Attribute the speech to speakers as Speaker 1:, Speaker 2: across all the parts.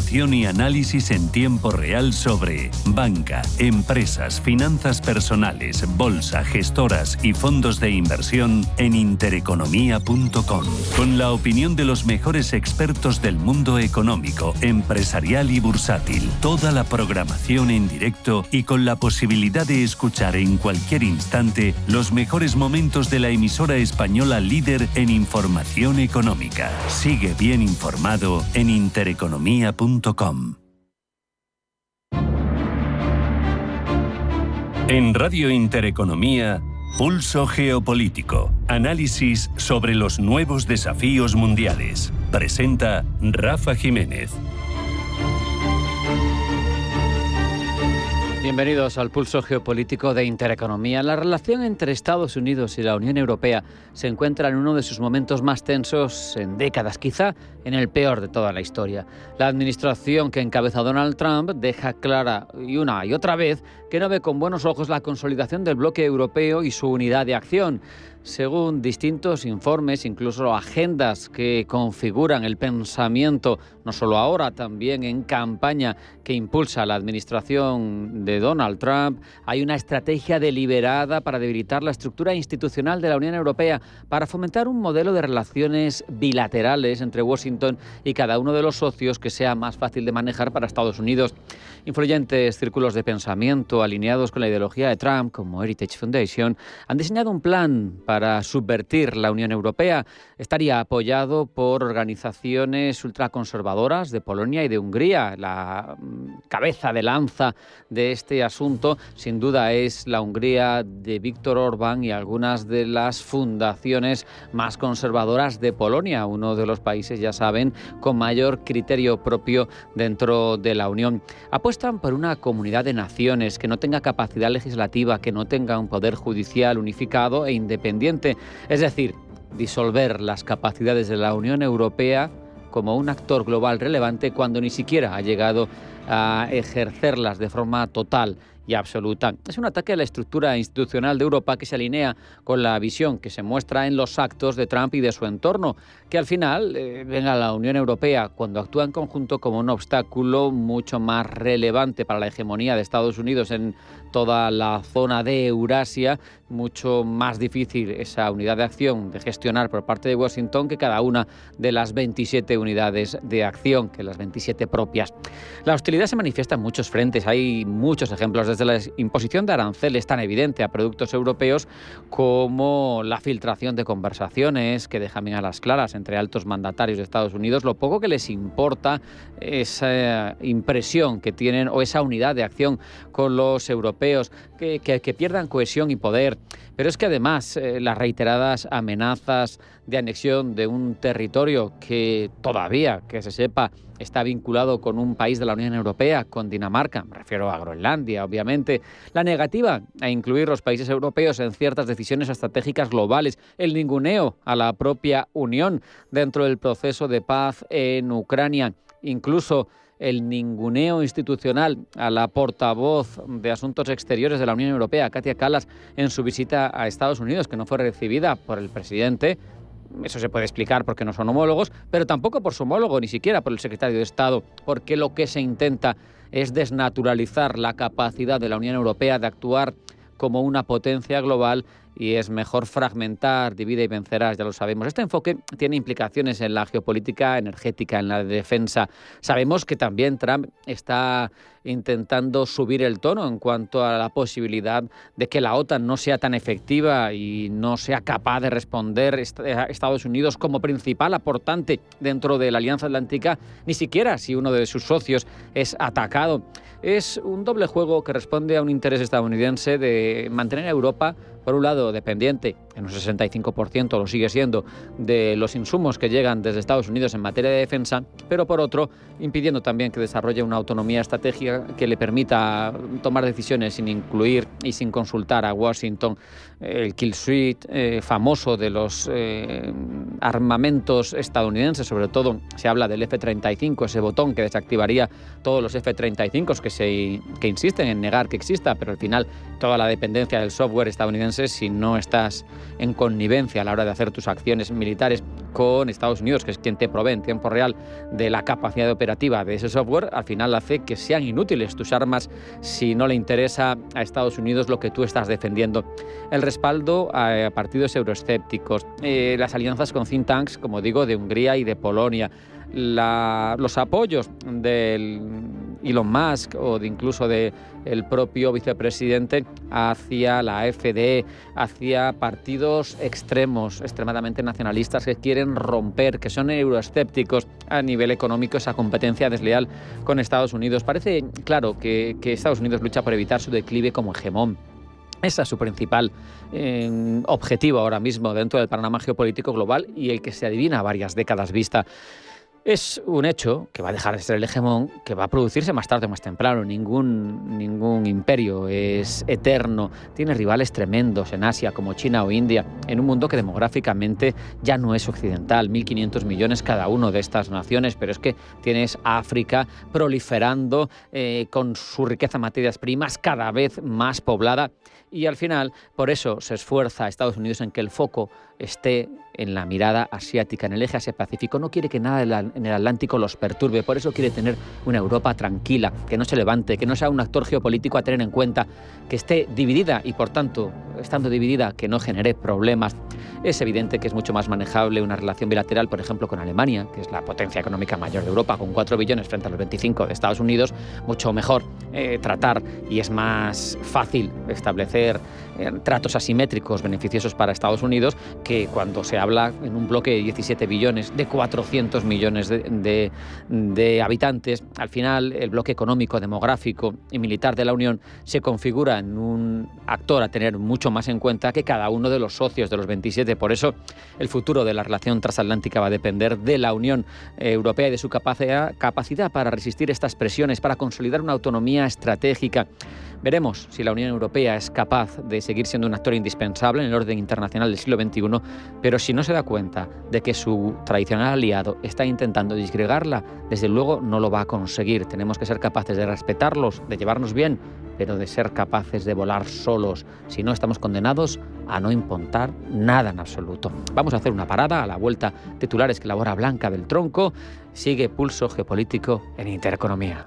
Speaker 1: información y análisis en tiempo real sobre banca, empresas, finanzas personales, bolsa, gestoras y fondos de inversión en intereconomía.com. Con la opinión de los mejores expertos del mundo económico, empresarial y bursátil. Toda la programación en directo y con la posibilidad de escuchar en cualquier instante los mejores momentos de la emisora española líder en información económica. Sigue bien informado en intereconomía.com. En Radio Intereconomía, Pulso Geopolítico. Análisis sobre los nuevos desafíos mundiales. Presenta Rafa Jiménez.
Speaker 2: Bienvenidos al Pulso Geopolítico de Intereconomía. La relación entre Estados Unidos y la Unión Europea se encuentra en uno de sus momentos más tensos en décadas, quizá en el peor de toda la historia. La administración que encabeza Donald Trump deja clara una y otra vez que no ve con buenos ojos la consolidación del bloque europeo y su unidad de acción. Según distintos informes, incluso agendas que configuran el pensamiento, no solo ahora, también en campaña que impulsa la administración de Donald Trump, hay una estrategia deliberada para debilitar la estructura institucional de la Unión Europea, para fomentar un modelo de relaciones bilaterales entre Washington y cada uno de los socios que sea más fácil de manejar para Estados Unidos. Influyentes círculos de pensamiento alineados con la ideología de Trump, como Heritage Foundation, han diseñado un plan para subvertir la Unión Europea. Estaría apoyado por organizaciones ultraconservadoras de Polonia y de Hungría. La cabeza de lanza de este asunto, sin duda, es la Hungría de Viktor Orbán y algunas de las fundaciones más conservadoras de Polonia, uno de los países, ya saben, con mayor criterio propio dentro de la Unión. Apuestan por una comunidad de naciones que no tenga capacidad legislativa, que no tenga un poder judicial unificado e independiente, es decir, disolver las capacidades de la Unión Europea como un actor global relevante cuando ni siquiera ha llegado a ejercerlas de forma total y absoluta. Es un ataque a la estructura institucional de Europa que se alinea con la visión que se muestra en los actos de Trump y de su entorno, que al final ven a la Unión Europea, cuando actúa en conjunto, como un obstáculo mucho más relevante para la hegemonía de Estados Unidos en toda la zona de Eurasia, mucho más difícil esa unidad de acción de gestionar por parte de Washington que cada una de las 27 unidades de acción, que las 27 propias. La hostilidad se manifiesta en muchos frentes, hay muchos ejemplos, desde la imposición de aranceles tan evidente a productos europeos como la filtración de conversaciones que dejan bien a las claras entre altos mandatarios de Estados Unidos lo poco que les importa esa impresión que tienen o esa unidad de acción con los europeos, que pierdan cohesión y poder. Pero es que además las reiteradas amenazas de anexión de un territorio que todavía, que se sepa, está vinculado con un país de la Unión Europea, con Dinamarca, me refiero a Groenlandia, obviamente, la negativa a incluir los países europeos en ciertas decisiones estratégicas globales, el ninguneo a la propia Unión dentro del proceso de paz en Ucrania, incluso el ninguneo institucional a la portavoz de Asuntos Exteriores de la Unión Europea, Kaja Kallas, en su visita a Estados Unidos, que no fue recibida por el presidente. Eso se puede explicar porque no son homólogos, pero tampoco por su homólogo, ni siquiera por el secretario de Estado, porque lo que se intenta es desnaturalizar la capacidad de la Unión Europea de actuar como una potencia global, y es mejor fragmentar, divide y vencerás, ya lo sabemos. Este enfoque tiene implicaciones en la geopolítica energética, en la defensa. Sabemos que también Trump está intentando subir el tono en cuanto a la posibilidad de que la OTAN no sea tan efectiva y no sea capaz de responder a Estados Unidos como principal aportante dentro de la Alianza Atlántica, ni siquiera si uno de sus socios es atacado. Es un doble juego que responde a un interés estadounidense de mantener a Europa, por un lado, dependiente, en un 65% lo sigue siendo, de los insumos que llegan desde Estados Unidos en materia de defensa, pero por otro, impidiendo también que desarrolle una autonomía estratégica que le permita tomar decisiones sin incluir y sin consultar a Washington. El kill switch famoso de los armamentos estadounidenses, sobre todo se habla del F-35, ese botón que desactivaría todos los F-35 que insisten en negar que exista, pero al final toda la dependencia del software estadounidense, si no estás en connivencia a la hora de hacer tus acciones militares con Estados Unidos, que es quien te provee en tiempo real de la capacidad operativa de ese software, al final hace que sean inútiles tus armas si no le interesa a Estados Unidos lo que tú estás defendiendo. El respaldo a partidos euroescépticos, las alianzas con think tanks, como digo, de Hungría y de Polonia, los apoyos del Elon Musk o incluso del propio vicepresidente hacia la AfD, hacia partidos extremos, extremadamente nacionalistas que quieren romper, que son euroescépticos a nivel económico, esa competencia desleal con Estados Unidos. Parece claro que Estados Unidos lucha por evitar su declive como hegemón. Ese es su principal objetivo ahora mismo dentro del panorama geopolítico global y el que se adivina a varias décadas vista. Es un hecho que va a dejar de ser el hegemón, que va a producirse más tarde o más temprano. Ningún imperio es eterno. Tiene rivales tremendos en Asia como China o India, en un mundo que demográficamente ya no es occidental. 1.500 millones cada uno de estas naciones, pero es que tienes a África proliferando con su riqueza en materias primas cada vez más poblada. Y al final, por eso se esfuerza a Estados Unidos en que el foco esté en la mirada asiática, en el eje Asia-Pacífico. No quiere que nada en el Atlántico los perturbe, por eso quiere tener una Europa tranquila, que no se levante, que no sea un actor geopolítico a tener en cuenta, que esté dividida y, por tanto, estando dividida, que no genere problemas. Es evidente que es mucho más manejable una relación bilateral, por ejemplo, con Alemania, que es la potencia económica mayor de Europa, con 4 billones frente a los 25 de Estados Unidos. Mucho mejor tratar y es más fácil establecer tratos asimétricos beneficiosos para Estados Unidos que cuando se habla en un bloque de 17 billones, de 400 millones de habitantes. Al final, el bloque económico, demográfico y militar de la Unión se configura en un actor a tener mucho más en cuenta que cada uno de los socios de los 27. Por eso, el futuro de la relación transatlántica va a depender de la Unión Europea y de su capacidad para resistir estas presiones, para consolidar una autonomía estratégica. Veremos si la Unión Europea es capaz de seguir siendo un actor indispensable en el orden internacional del siglo XXI, pero si no se da cuenta de que su tradicional aliado está intentando disgregarla, desde luego no lo va a conseguir. Tenemos que ser capaces de respetarlos, de llevarnos bien, pero de ser capaces de volar solos. Si no, estamos condenados a no importar nada en absoluto. Vamos a hacer una parada. A la vuelta, titulares que elabora Blanca del Tronco. Sigue Pulso Geopolítico en Intereconomía.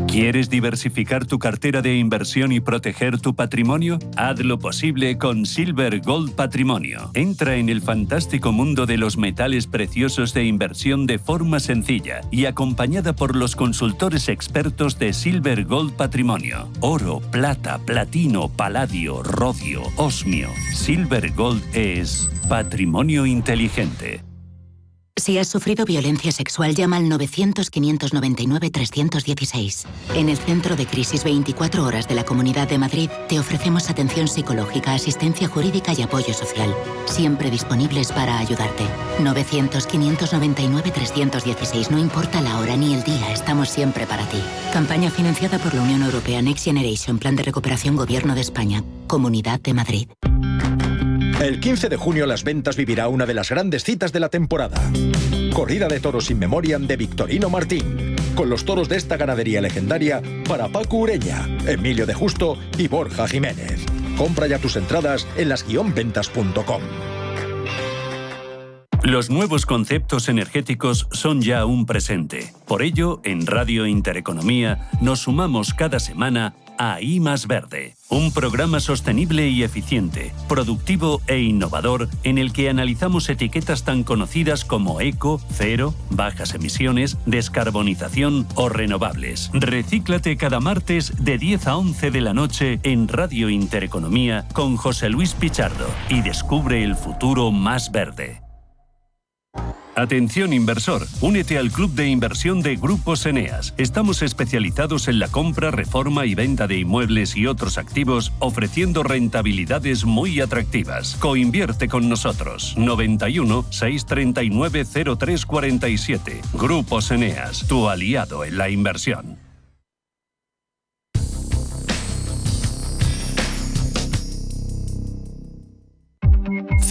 Speaker 1: ¿Quieres diversificar tu cartera de inversión y proteger tu patrimonio? Haz lo posible con Silver Gold Patrimonio. Entra en el fantástico mundo de los metales preciosos de inversión de forma sencilla y acompañada por los consultores expertos de Silver Gold Patrimonio. Oro, plata, platino, paladio, rodio, osmio. Silver Gold es patrimonio inteligente.
Speaker 3: Si has sufrido violencia sexual, llama al 900-599-316. En el Centro de Crisis 24 Horas de la Comunidad de Madrid te ofrecemos atención psicológica, asistencia jurídica y apoyo social. Siempre disponibles para ayudarte. 900-599-316. No importa la hora ni el día, estamos siempre para ti. Campaña financiada por la Unión Europea Next Generation, Plan de Recuperación Gobierno de España. Comunidad de Madrid.
Speaker 4: El 15 de junio Las Ventas vivirá una de las grandes citas de la temporada. Corrida de toros in memoriam de Victorino Martín, con los toros de esta ganadería legendaria para Paco Ureña, Emilio de Justo y Borja Jiménez. Compra ya tus entradas en las-ventas.com.
Speaker 1: Los nuevos conceptos energéticos son ya un presente. Por ello, en Radio Intereconomía nos sumamos cada semana a I Más Verde, un programa sostenible y eficiente, productivo e innovador en el que analizamos etiquetas tan conocidas como eco, cero, bajas emisiones, descarbonización o renovables. Recíclate cada martes de 10 a 11 de la noche en Radio Intereconomía con José Luis Pichardo y descubre el futuro más verde. Atención inversor, únete al club de inversión de Grupos Eneas. Estamos especializados en la compra, reforma y venta de inmuebles y otros activos, ofreciendo rentabilidades muy atractivas. Coinvierte con nosotros. 91 639 0347. Grupos Eneas, tu aliado en la inversión.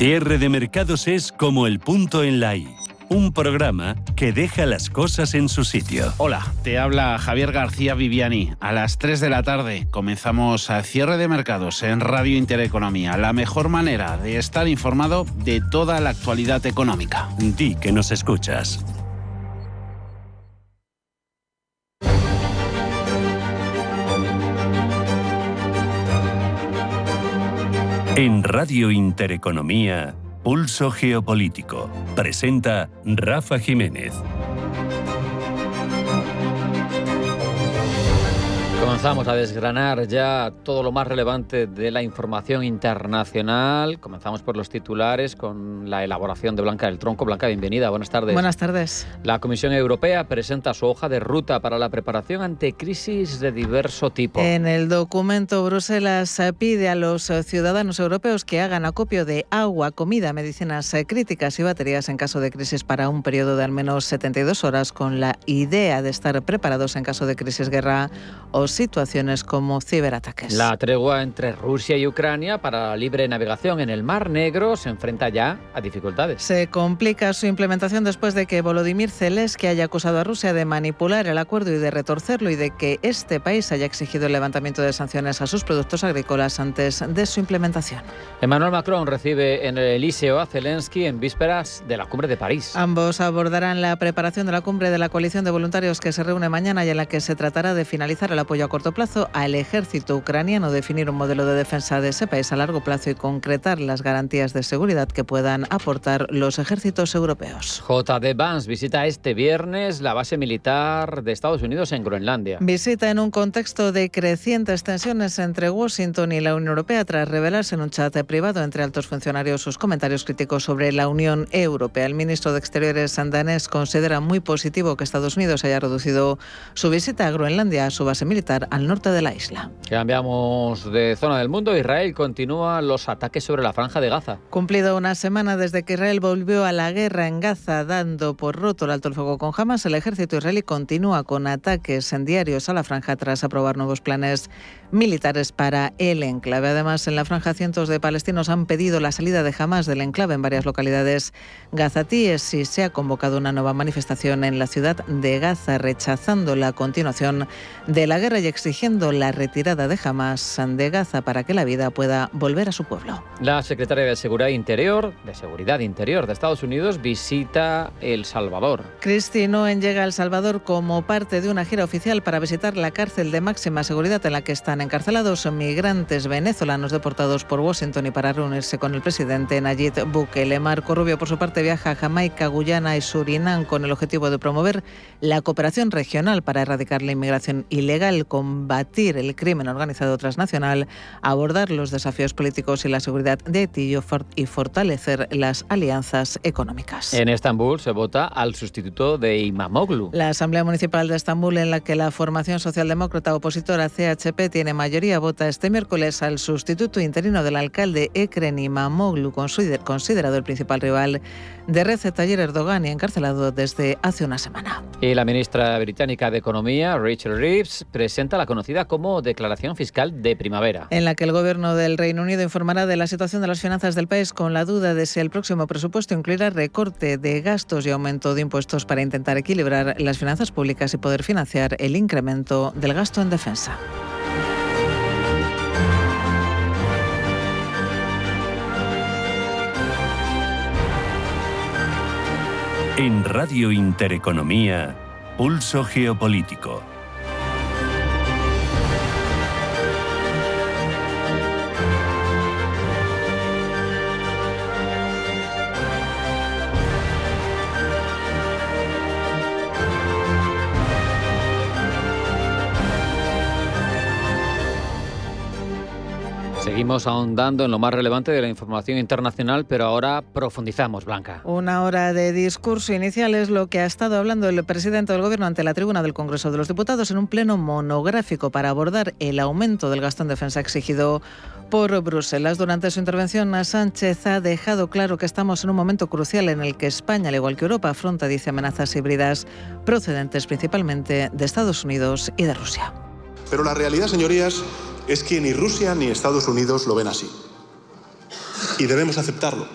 Speaker 1: Cierre de mercados es como el punto en la I. Un programa que deja las cosas en su sitio.
Speaker 5: Hola, te habla Javier García Viviani. A las 3 de la tarde comenzamos a Cierre de Mercados en Radio Intereconomía. La mejor manera de estar informado de toda la actualidad económica.
Speaker 1: Di que nos escuchas. En Radio Intereconomía, Pulso Geopolítico. Presenta Rafa Jiménez.
Speaker 2: Comenzamos a desgranar ya todo lo más relevante de la información internacional. Comenzamos por los titulares con la elaboración de Blanca del Tronco. Blanca, bienvenida. Buenas tardes.
Speaker 6: Buenas tardes.
Speaker 2: La Comisión Europea presenta su hoja de ruta para la preparación ante crisis de diverso tipo.
Speaker 6: En el documento, Bruselas pide a los ciudadanos europeos que hagan acopio de agua, comida, medicinas críticas y baterías en caso de crisis para un periodo de al menos 72 horas, con la idea de estar preparados en caso de crisis, guerra o situaciones como ciberataques.
Speaker 2: La tregua entre Rusia y Ucrania para la libre navegación en el Mar Negro se enfrenta ya a dificultades.
Speaker 6: Se complica su implementación después de que Volodymyr Zelensky haya acusado a Rusia de manipular el acuerdo y de retorcerlo, y de que este país haya exigido el levantamiento de sanciones a sus productos agrícolas antes de su implementación.
Speaker 2: Emmanuel Macron recibe en el Elíseo a Zelensky en vísperas de la cumbre de París.
Speaker 6: Ambos abordarán la preparación de la cumbre de la coalición de voluntarios que se reúne mañana y en la que se tratará de finalizar el apoyo a corto plazo al ejército ucraniano, definir un modelo de defensa de ese país a largo plazo y concretar las garantías de seguridad que puedan aportar los ejércitos europeos.
Speaker 2: J.D. Vance visita este viernes la base militar de Estados Unidos en Groenlandia.
Speaker 6: Visita en un contexto de crecientes tensiones entre Washington y la Unión Europea, tras revelarse en un chat privado entre altos funcionarios sus comentarios críticos sobre la Unión Europea. El ministro de Exteriores danés considera muy positivo que Estados Unidos haya reducido su visita a Groenlandia, a su base militar al norte de la isla.
Speaker 2: Cambiamos de zona del mundo. Israel continúa los ataques sobre la Franja de Gaza.
Speaker 6: Cumplido una semana desde que Israel volvió a la guerra en Gaza, dando por roto el alto el fuego con Hamas, el ejército israelí continúa con ataques diarios a la franja tras aprobar nuevos planes militares para el enclave. Además, en la franja cientos de palestinos han pedido la salida de Hamas del enclave en varias localidades gazatíes, y se ha convocado una nueva manifestación en la ciudad de Gaza rechazando la continuación de la guerra y exigiendo la retirada de Hamas de Gaza para que la vida pueda volver a su pueblo.
Speaker 2: La secretaria de Seguridad Interior de Estados Unidos visita El Salvador.
Speaker 6: Kristi Noem llega a El Salvador como parte de una gira oficial para visitar la cárcel de máxima seguridad en la que están encarcelados migrantes venezolanos deportados por Washington, y para reunirse con el presidente Nayib Bukele. Marco Rubio, por su parte, viaja a Jamaica, Guyana y Surinam con el objetivo de promover la cooperación regional para erradicar la inmigración ilegal, combatir el crimen organizado transnacional, abordar los desafíos políticos y la seguridad de Haití y fortalecer las alianzas económicas.
Speaker 2: En Estambul se vota al sustituto de Imamoglu.
Speaker 6: La Asamblea Municipal de Estambul, en la que la formación socialdemócrata opositora CHP tiene mayoría, vota este miércoles al sustituto interino del alcalde Ekrem Imamoglu, considerado el principal rival de Recep Tayyip Erdogan y encarcelado desde hace una semana.
Speaker 2: Y la ministra británica de Economía, Rachel Reeves, presenta la conocida como Declaración Fiscal de Primavera,
Speaker 6: en la que el gobierno del Reino Unido informará de la situación de las finanzas del país, con la duda de si el próximo presupuesto incluirá recorte de gastos y aumento de impuestos para intentar equilibrar las finanzas públicas y poder financiar el incremento del gasto en defensa.
Speaker 1: En Radio Intereconomía, Pulso Geopolítico.
Speaker 2: Seguimos ahondando en lo más relevante de la información internacional, pero ahora profundizamos, Blanca.
Speaker 6: Una hora de discurso inicial es lo que ha estado hablando el presidente del Gobierno ante la tribuna del Congreso de los Diputados en un pleno monográfico para abordar el aumento del gasto en defensa exigido por Bruselas. Durante su intervención, Sánchez ha dejado claro que estamos en un momento crucial en el que España, al igual que Europa, afronta, dice, amenazas híbridas procedentes principalmente de Estados Unidos y de Rusia.
Speaker 7: Pero la realidad, señorías, es que ni Rusia ni Estados Unidos lo ven así. Y debemos aceptarlo.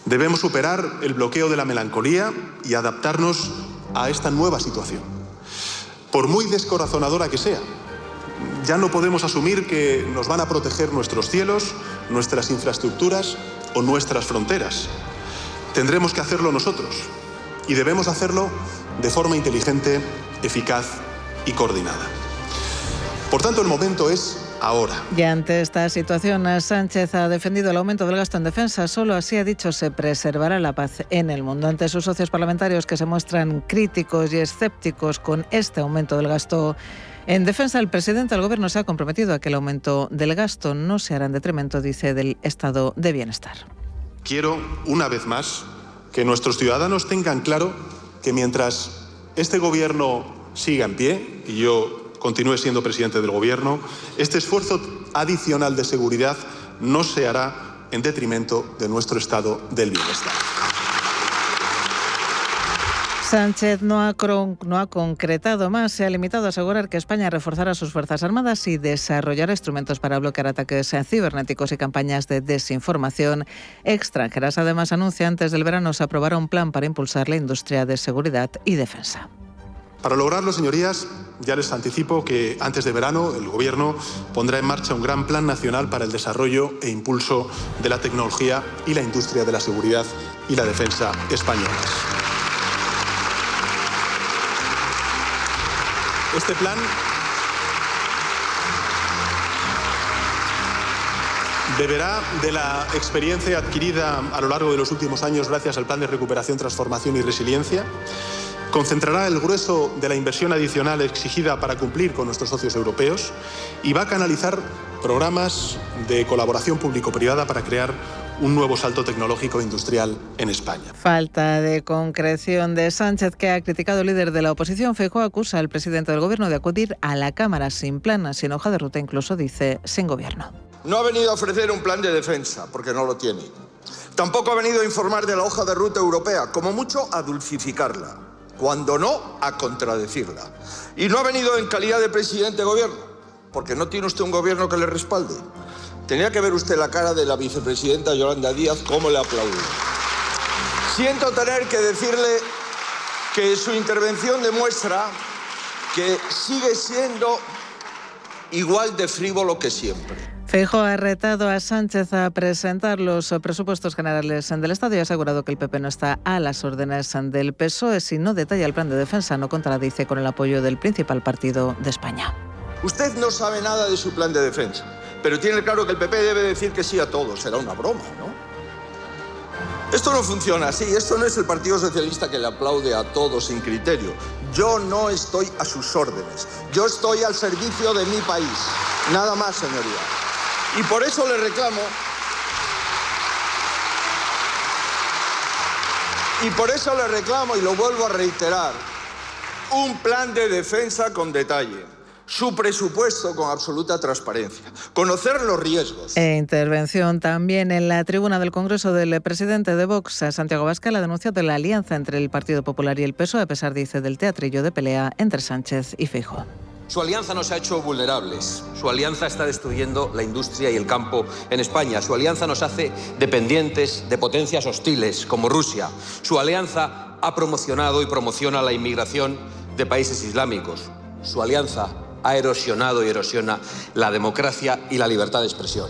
Speaker 7: Debemos superar el bloqueo de la melancolía y adaptarnos a esta nueva situación. Por muy descorazonadora que sea, ya no podemos asumir que nos van a proteger nuestros cielos, nuestras infraestructuras o nuestras fronteras. Tendremos que hacerlo nosotros y debemos hacerlo de forma inteligente, eficaz y coordinada. Por tanto, el momento es ahora.
Speaker 6: Y ante esta situación, Sánchez ha defendido el aumento del gasto en defensa. Solo así, ha dicho, se preservará la paz en el mundo. Ante sus socios parlamentarios que se muestran críticos y escépticos con este aumento del gasto en defensa, el presidente del Gobierno se ha comprometido a que el aumento del gasto no se hará en detrimento, dice, del estado de bienestar.
Speaker 7: Quiero, una vez más, que nuestros ciudadanos tengan claro que mientras este Gobierno siga en pie y yo continúe siendo presidente del Gobierno, este esfuerzo adicional de seguridad no se hará en detrimento de nuestro estado del bienestar.
Speaker 6: Sánchez no ha concretado más. Se ha limitado a asegurar que España reforzará sus Fuerzas Armadas y desarrollará instrumentos para bloquear ataques cibernéticos y campañas de desinformación extranjeras. Además, anuncia antes del verano se aprobará un plan para impulsar la industria de seguridad y defensa.
Speaker 7: Para lograrlo, señorías, ya les anticipo que antes de verano el Gobierno pondrá en marcha un gran plan nacional para el desarrollo e impulso de la tecnología y la industria de la seguridad y la defensa españolas. Este plan beberá de la experiencia adquirida a lo largo de los últimos años gracias al Plan de Recuperación, Transformación y Resiliencia. Concentrará el grueso de la inversión adicional exigida para cumplir con nuestros socios europeos y va a canalizar programas de colaboración público-privada para crear un nuevo salto tecnológico e industrial en España.
Speaker 6: Falta de concreción de Sánchez, que ha criticado el líder de la oposición. Feijóo acusa al presidente del Gobierno de acudir a la Cámara sin plan, sin hoja de ruta, incluso dice sin gobierno.
Speaker 8: No ha venido a ofrecer un plan de defensa, porque no lo tiene. Tampoco ha venido a informar de la hoja de ruta europea, como mucho a dulcificarla, cuando no a contradecirla. Y no ha venido en calidad de presidente de Gobierno, porque no tiene usted un Gobierno que le respalde. Tenía que ver usted la cara de la vicepresidenta Yolanda Díaz, cómo le aplaude. Siento tener que decirle que su intervención demuestra que sigue siendo igual de frívolo que siempre.
Speaker 6: Feijóo ha retado a Sánchez a presentar los presupuestos generales del Estado y ha asegurado que el PP no está a las órdenes del PSOE. Si no detalla el plan de defensa, no contradice con el apoyo del principal partido de España.
Speaker 8: Usted no sabe nada de su plan de defensa, pero tiene claro que el PP debe decir que sí a todo. Será una broma, ¿no? Esto no funciona así. Esto no es el Partido Socialista que le aplaude a todo sin criterio. Yo no estoy a sus órdenes. Yo estoy al servicio de mi país. Nada más, señoría. Y por eso le reclamo, y lo vuelvo a reiterar, un plan de defensa con detalle, su presupuesto con absoluta transparencia, conocer los riesgos.
Speaker 6: Intervención también en la tribuna del Congreso del presidente de Vox, Santiago Abascal, ha denunciado la alianza entre el Partido Popular y el PSOE, a pesar, dice, del teatrillo de pelea entre Sánchez y Feijóo.
Speaker 9: Su alianza nos ha hecho vulnerables. Su alianza está destruyendo la industria y el campo en España. Su alianza nos hace dependientes de potencias hostiles como Rusia. Su alianza ha promocionado y promociona la inmigración de países islámicos. Su alianza ha erosionado y erosiona la democracia y la libertad de expresión.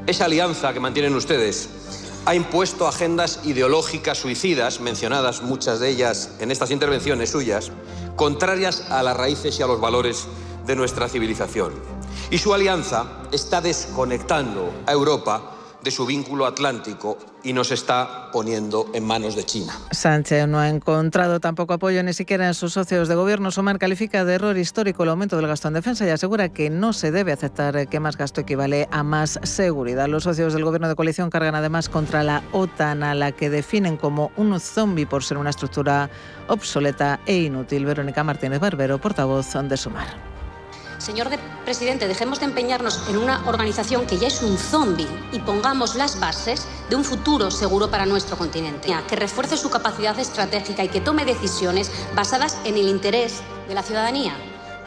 Speaker 9: Esa alianza que mantienen ustedes ha impuesto agendas ideológicas suicidas, mencionadas muchas de ellas en estas intervenciones suyas, contrarias a las raíces y a los valores de nuestra civilización. Y su alianza está desconectando a Europa de su vínculo atlántico y nos está poniendo en manos de China.
Speaker 6: Sánchez no ha encontrado tampoco apoyo ni siquiera en sus socios de gobierno. Sumar califica de error histórico el aumento del gasto en defensa y asegura que no se debe aceptar que más gasto equivale a más seguridad. Los socios del gobierno de coalición cargan además contra la OTAN, a la que definen como un zombi por ser una estructura obsoleta e inútil. Verónica Martínez Barbero, portavoz de Sumar.
Speaker 10: Señor presidente, dejemos de empeñarnos en una organización que ya es un zombi y pongamos las bases de un futuro seguro para nuestro continente, que refuerce su capacidad estratégica y que tome decisiones basadas en el interés de la ciudadanía.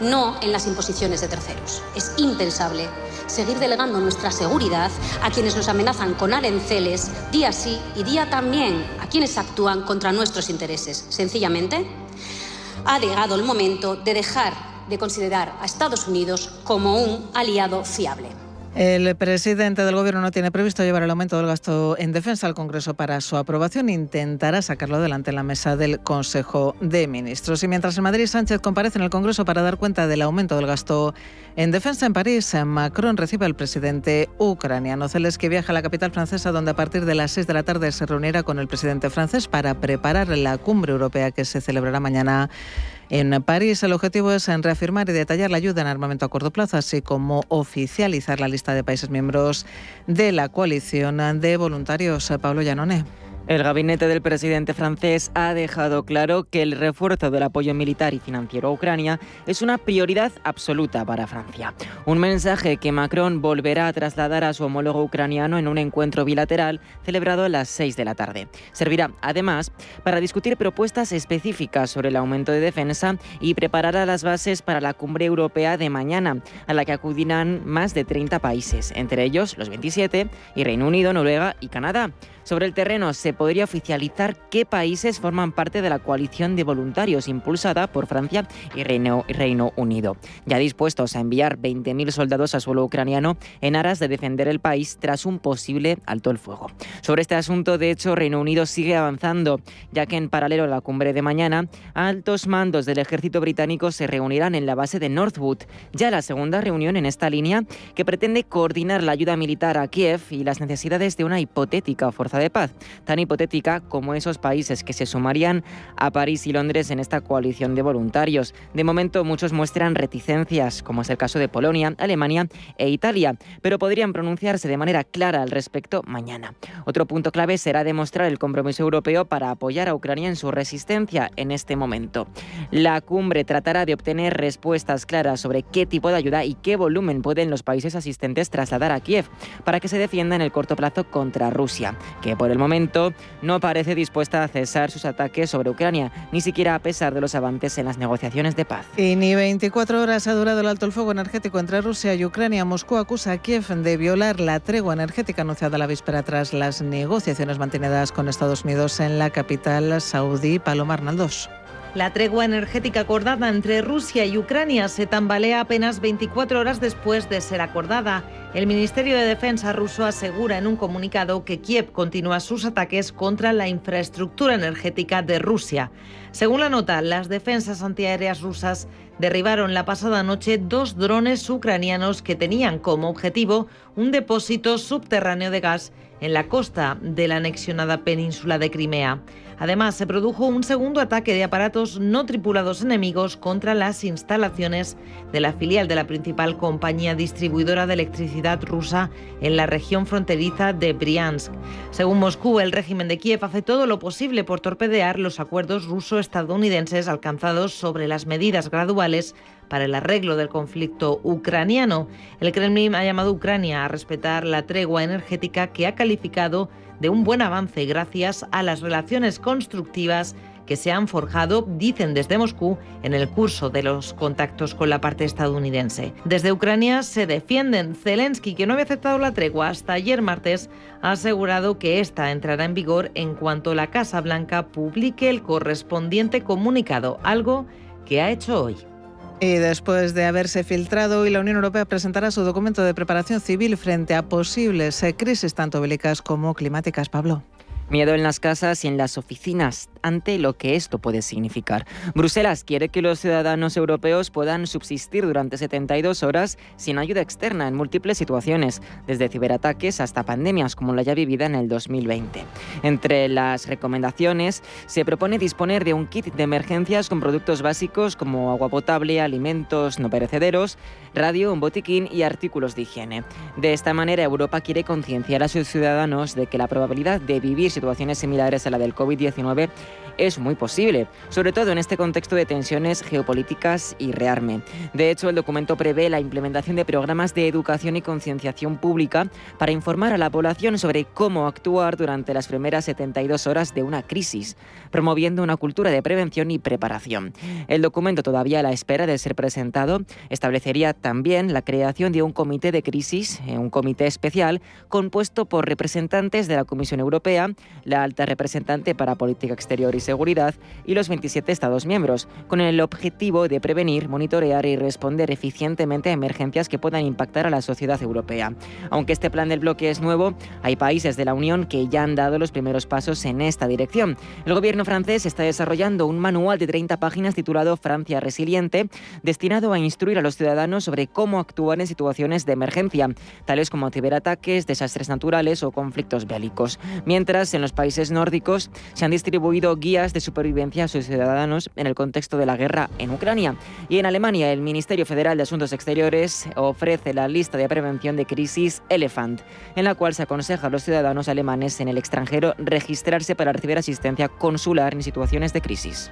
Speaker 10: no en las imposiciones de terceros. Es impensable seguir delegando nuestra seguridad a quienes nos amenazan con aranceles día sí y día también, a quienes actúan contra nuestros intereses. Sencillamente, ha llegado el momento de dejar de considerar a Estados Unidos como un aliado fiable.
Speaker 6: El presidente del Gobierno no tiene previsto llevar el aumento del gasto en defensa al Congreso para su aprobación. Intentará sacarlo adelante en la mesa del Consejo de Ministros. Y mientras en Madrid Sánchez comparece en el Congreso para dar cuenta del aumento del gasto en defensa, en París Macron recibe al presidente ucraniano. Zelensky viaja a la capital francesa, donde a partir de las 6 de la tarde se reunirá con el presidente francés para preparar la cumbre europea que se celebrará mañana en París. El objetivo es reafirmar y detallar la ayuda en armamento a corto plazo, así como oficializar la lista de países miembros de la coalición de voluntarios. Pablo Llanone.
Speaker 11: El gabinete del presidente francés ha dejado claro que el refuerzo del apoyo militar y financiero a Ucrania es una prioridad absoluta para Francia. Un mensaje que Macron volverá a trasladar a su homólogo ucraniano en un encuentro bilateral celebrado a las 6 de la tarde. Servirá, además, para discutir propuestas específicas sobre el aumento de defensa y preparar a las bases para la cumbre europea de mañana, a la que acudirán más de 30 países, entre ellos los 27 y Reino Unido, Noruega y Canadá. Sobre el terreno se podría oficializar qué países forman parte de la coalición de voluntarios impulsada por Francia y Reino Unido, ya dispuestos a enviar 20.000 soldados a suelo ucraniano en aras de defender el país tras un posible alto el fuego. Sobre este asunto, de hecho, Reino Unido sigue avanzando, ya que en paralelo a la cumbre de mañana, altos mandos del ejército británico se reunirán en la base de Northwood, ya la segunda reunión en esta línea que pretende coordinar la ayuda militar a Kiev y las necesidades de una hipotética fuerza de paz, tan hipotética como esos países que se sumarían a París y Londres en esta coalición de voluntarios. De momento muchos muestran reticencias, como es el caso de Polonia, Alemania e Italia, pero podrían pronunciarse de manera clara al respecto mañana. Otro punto clave será demostrar el compromiso europeo para apoyar a Ucrania en su resistencia en este momento. La cumbre tratará de obtener respuestas claras sobre qué tipo de ayuda y qué volumen pueden los países asistentes trasladar a Kiev para que se defienda en el corto plazo contra Rusia, que por el momento no parece dispuesta a cesar sus ataques sobre Ucrania, ni siquiera a pesar de los avances en las negociaciones de paz.
Speaker 6: Y ni 24 horas ha durado el alto el fuego energético entre Rusia y Ucrania. Moscú acusa a Kiev de violar la tregua energética anunciada la víspera tras las negociaciones mantenidas con Estados Unidos en la capital saudí. Paloma Arnaldos.
Speaker 12: La tregua energética acordada entre Rusia y Ucrania se tambalea apenas 24 horas después de ser acordada. El Ministerio de Defensa ruso asegura en un comunicado que Kiev continúa sus ataques contra la infraestructura energética de Rusia. Según la nota, las defensas antiaéreas rusas derribaron la pasada noche 2 drones ucranianos que tenían como objetivo un depósito subterráneo de gas en la costa de la anexionada península de Crimea. Además, se produjo un segundo ataque de aparatos no tripulados enemigos contra las instalaciones de la filial de la principal compañía distribuidora de electricidad rusa en la región fronteriza de Briansk. Según Moscú, el régimen de Kiev hace todo lo posible por torpedear los acuerdos ruso-estadounidenses alcanzados sobre las medidas graduales para el arreglo del conflicto ucraniano. El Kremlin ha llamado a Ucrania a respetar la tregua energética que ha calificado de un buen avance gracias a las relaciones constructivas que se han forjado, dicen desde Moscú, en el curso de los contactos con la parte estadounidense. Desde Ucrania se defienden. Zelensky, que no había aceptado la tregua hasta ayer martes, ha asegurado que esta entrará en vigor en cuanto la Casa Blanca publique el correspondiente comunicado, algo que ha hecho hoy.
Speaker 6: Y después de haberse filtrado, hoy la Unión Europea presentará su documento de preparación civil frente a posibles crisis tanto bélicas como climáticas. Pablo.
Speaker 11: Miedo en las casas y en las oficinas ante lo que esto puede significar. Bruselas quiere que los ciudadanos europeos puedan subsistir durante 72 horas sin ayuda externa en múltiples situaciones, desde ciberataques hasta pandemias como la ya vivida en el 2020. Entre las recomendaciones se propone disponer de un kit de emergencias con productos básicos como agua potable, alimentos no perecederos, radio, un botiquín y artículos de higiene. De esta manera, Europa quiere concienciar a sus ciudadanos de que la probabilidad de vivir situaciones similares a la del COVID-19 Es muy posible, sobre todo en este contexto de tensiones geopolíticas y rearme. De hecho, el documento prevé la implementación de programas de educación y concienciación pública para informar a la población sobre cómo actuar durante las primeras 72 horas de una crisis, promoviendo una cultura de prevención y preparación. El documento, todavía a la espera de ser presentado, establecería también la creación de un comité de crisis, un comité especial, compuesto por representantes de la Comisión Europea, la alta representante para Política Exterior y Seguridad y los 27 Estados miembros, con el objetivo de prevenir, monitorear y responder eficientemente a emergencias que puedan impactar a la sociedad europea. Aunque este plan del bloque es nuevo, hay países de la Unión que ya han dado los primeros pasos en esta dirección. El gobierno francés está desarrollando un manual de 30 páginas titulado Francia Resiliente, destinado a instruir a los ciudadanos sobre cómo actuar en situaciones de emergencia, tales como ciberataques, desastres naturales o conflictos bélicos. Mientras, en los países nórdicos se han distribuido guías de supervivencia a sus ciudadanos en el contexto de la guerra en Ucrania. Y en Alemania, el Ministerio Federal de Asuntos Exteriores ofrece la lista de prevención de crisis Elephant, en la cual se aconseja a los ciudadanos alemanes en el extranjero registrarse para recibir asistencia consular en situaciones de crisis.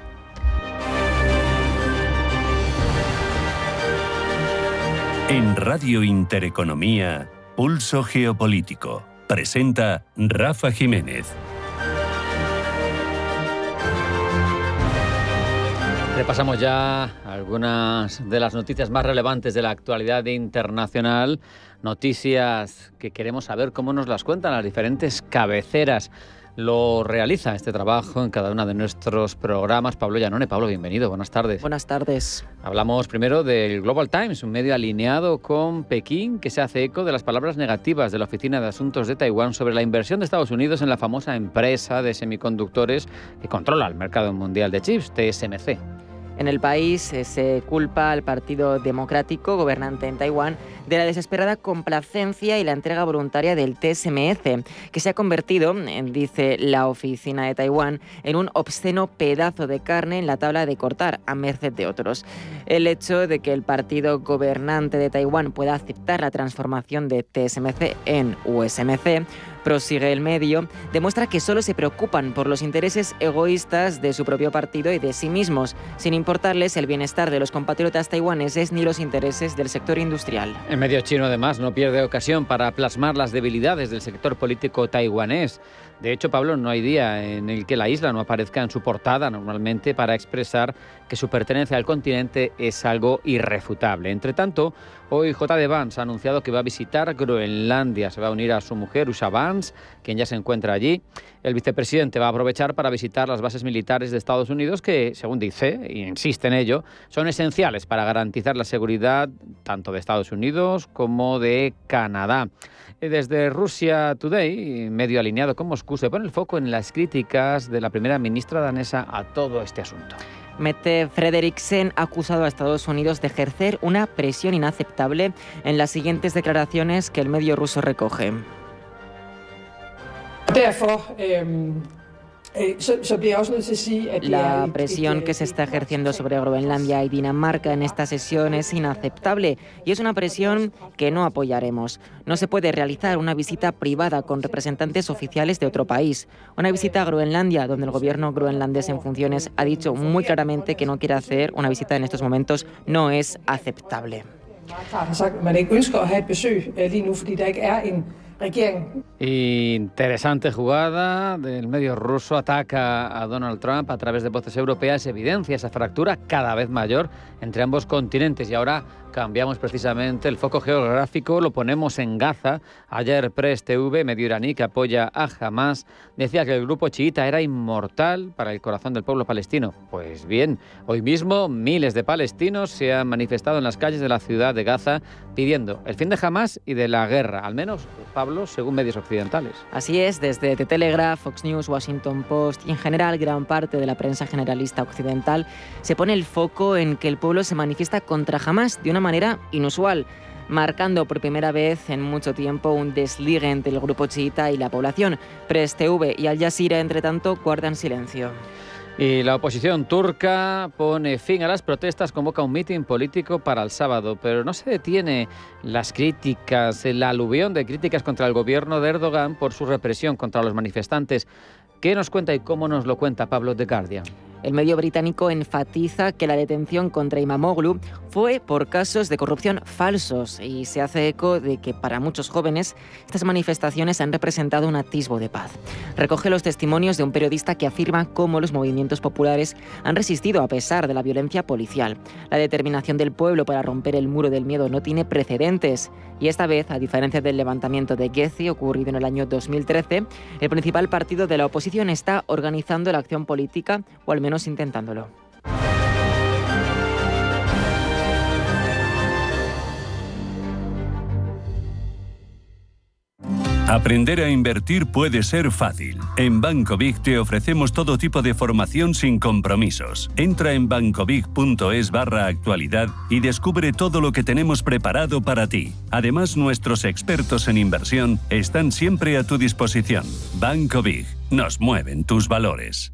Speaker 1: En Radio Intereconomía, Pulso Geopolítico. Presenta Rafa Jiménez.
Speaker 2: Repasamos ya algunas de las noticias más relevantes de la actualidad internacional, noticias que queremos saber cómo nos las cuentan las diferentes cabeceras. Lo realiza este trabajo en cada uno de nuestros programas Pablo Llanone. Pablo, bienvenido, buenas tardes.
Speaker 11: Buenas tardes.
Speaker 2: Hablamos primero del Global Times, un medio alineado con Pekín que se hace eco de las palabras negativas de la Oficina de Asuntos de Taiwán sobre la inversión de Estados Unidos en la famosa empresa de semiconductores que controla el mercado mundial de chips, TSMC.
Speaker 11: En el país se culpa al Partido Democrático, gobernante en Taiwán, de la desesperada complacencia y la entrega voluntaria del TSMC, que se ha convertido, dice la oficina de Taiwán, en un obsceno pedazo de carne en la tabla de cortar a merced de otros. El hecho de que el partido gobernante de Taiwán pueda aceptar la transformación de TSMC en USMC, prosigue el medio, demuestra que solo se preocupan por los intereses egoístas de su propio partido y de sí mismos, sin importarles el bienestar de los compatriotas taiwaneses ni los intereses del sector industrial.
Speaker 2: El medio chino, además, no pierde ocasión para plasmar las debilidades del sector político taiwanés. De hecho, Pablo, no hay día en el que la isla no aparezca en su portada normalmente para expresar que su pertenencia al continente es algo irrefutable. Entre tanto, hoy J.D. Vance ha anunciado que va a visitar Groenlandia. Se va a unir a su mujer, Usha Vance, quien ya se encuentra allí. El vicepresidente va a aprovechar para visitar las bases militares de Estados Unidos que, según dice, e insiste en ello, son esenciales para garantizar la seguridad tanto de Estados Unidos como de Canadá. Desde Russia Today, medio alineado con Moscú, se pone el foco en las críticas de la primera ministra danesa a todo este asunto.
Speaker 11: Mette Frederiksen ha acusado a Estados Unidos de ejercer una presión inaceptable en las siguientes declaraciones que el medio ruso recoge. La presión que se está ejerciendo sobre Groenlandia y Dinamarca en esta sesión es inaceptable y es una presión que no apoyaremos. No se puede realizar una visita privada con representantes oficiales de otro país. Una visita a Groenlandia, donde el gobierno groenlandés en funciones ha dicho muy claramente que no quiere hacer una visita en estos momentos, no es aceptable.
Speaker 2: Interesante jugada del medio ruso, ataca a Donald Trump a través de voces europeas, evidencia esa fractura cada vez mayor entre ambos continentes. Y ahora cambiamos precisamente el foco geográfico, lo ponemos en Gaza. Ayer Press TV, medio iraní que apoya a Hamas, decía que el grupo chiita era inmortal para el corazón del pueblo palestino. Pues bien, hoy mismo miles de palestinos se han manifestado en las calles de la ciudad de Gaza pidiendo el fin de Hamas y de la guerra, al menos, Pablo, según medios occidentales.
Speaker 11: Así es, desde The Telegraph, Fox News, Washington Post y en general gran parte de la prensa generalista occidental se pone el foco en que el pueblo se manifiesta contra Hamas de una manera inusual, marcando por primera vez en mucho tiempo un desligue entre el grupo chiita y la población. Press TV y Al Jazeera, entre tanto, guardan silencio.
Speaker 2: Y la oposición turca pone fin a las protestas, convoca un mitin político para el sábado, pero no se detiene las críticas, el aluvión de críticas contra el gobierno de Erdogan por su represión contra los manifestantes. ¿Qué nos cuenta y cómo nos lo cuenta Pablo The Guardian?
Speaker 11: El medio británico enfatiza que la detención contra Imamoglu fue por casos de corrupción falsos y se hace eco de que para muchos jóvenes estas manifestaciones han representado un atisbo de paz. Recoge los testimonios de un periodista que afirma cómo los movimientos populares han resistido a pesar de la violencia policial. La determinación del pueblo para romper el muro del miedo no tiene precedentes y esta vez, a diferencia del levantamiento de Gezi ocurrido en el año 2013, el principal partido de la oposición está organizando la acción política, o al menos intentándolo.
Speaker 1: Aprender a invertir puede ser fácil. En Banco Big te ofrecemos todo tipo de formación sin compromisos. Entra en bancobig.es/actualidad y descubre todo lo que tenemos preparado para ti. Además, nuestros expertos en inversión están siempre a tu disposición. Banco Big. Nos mueven tus valores.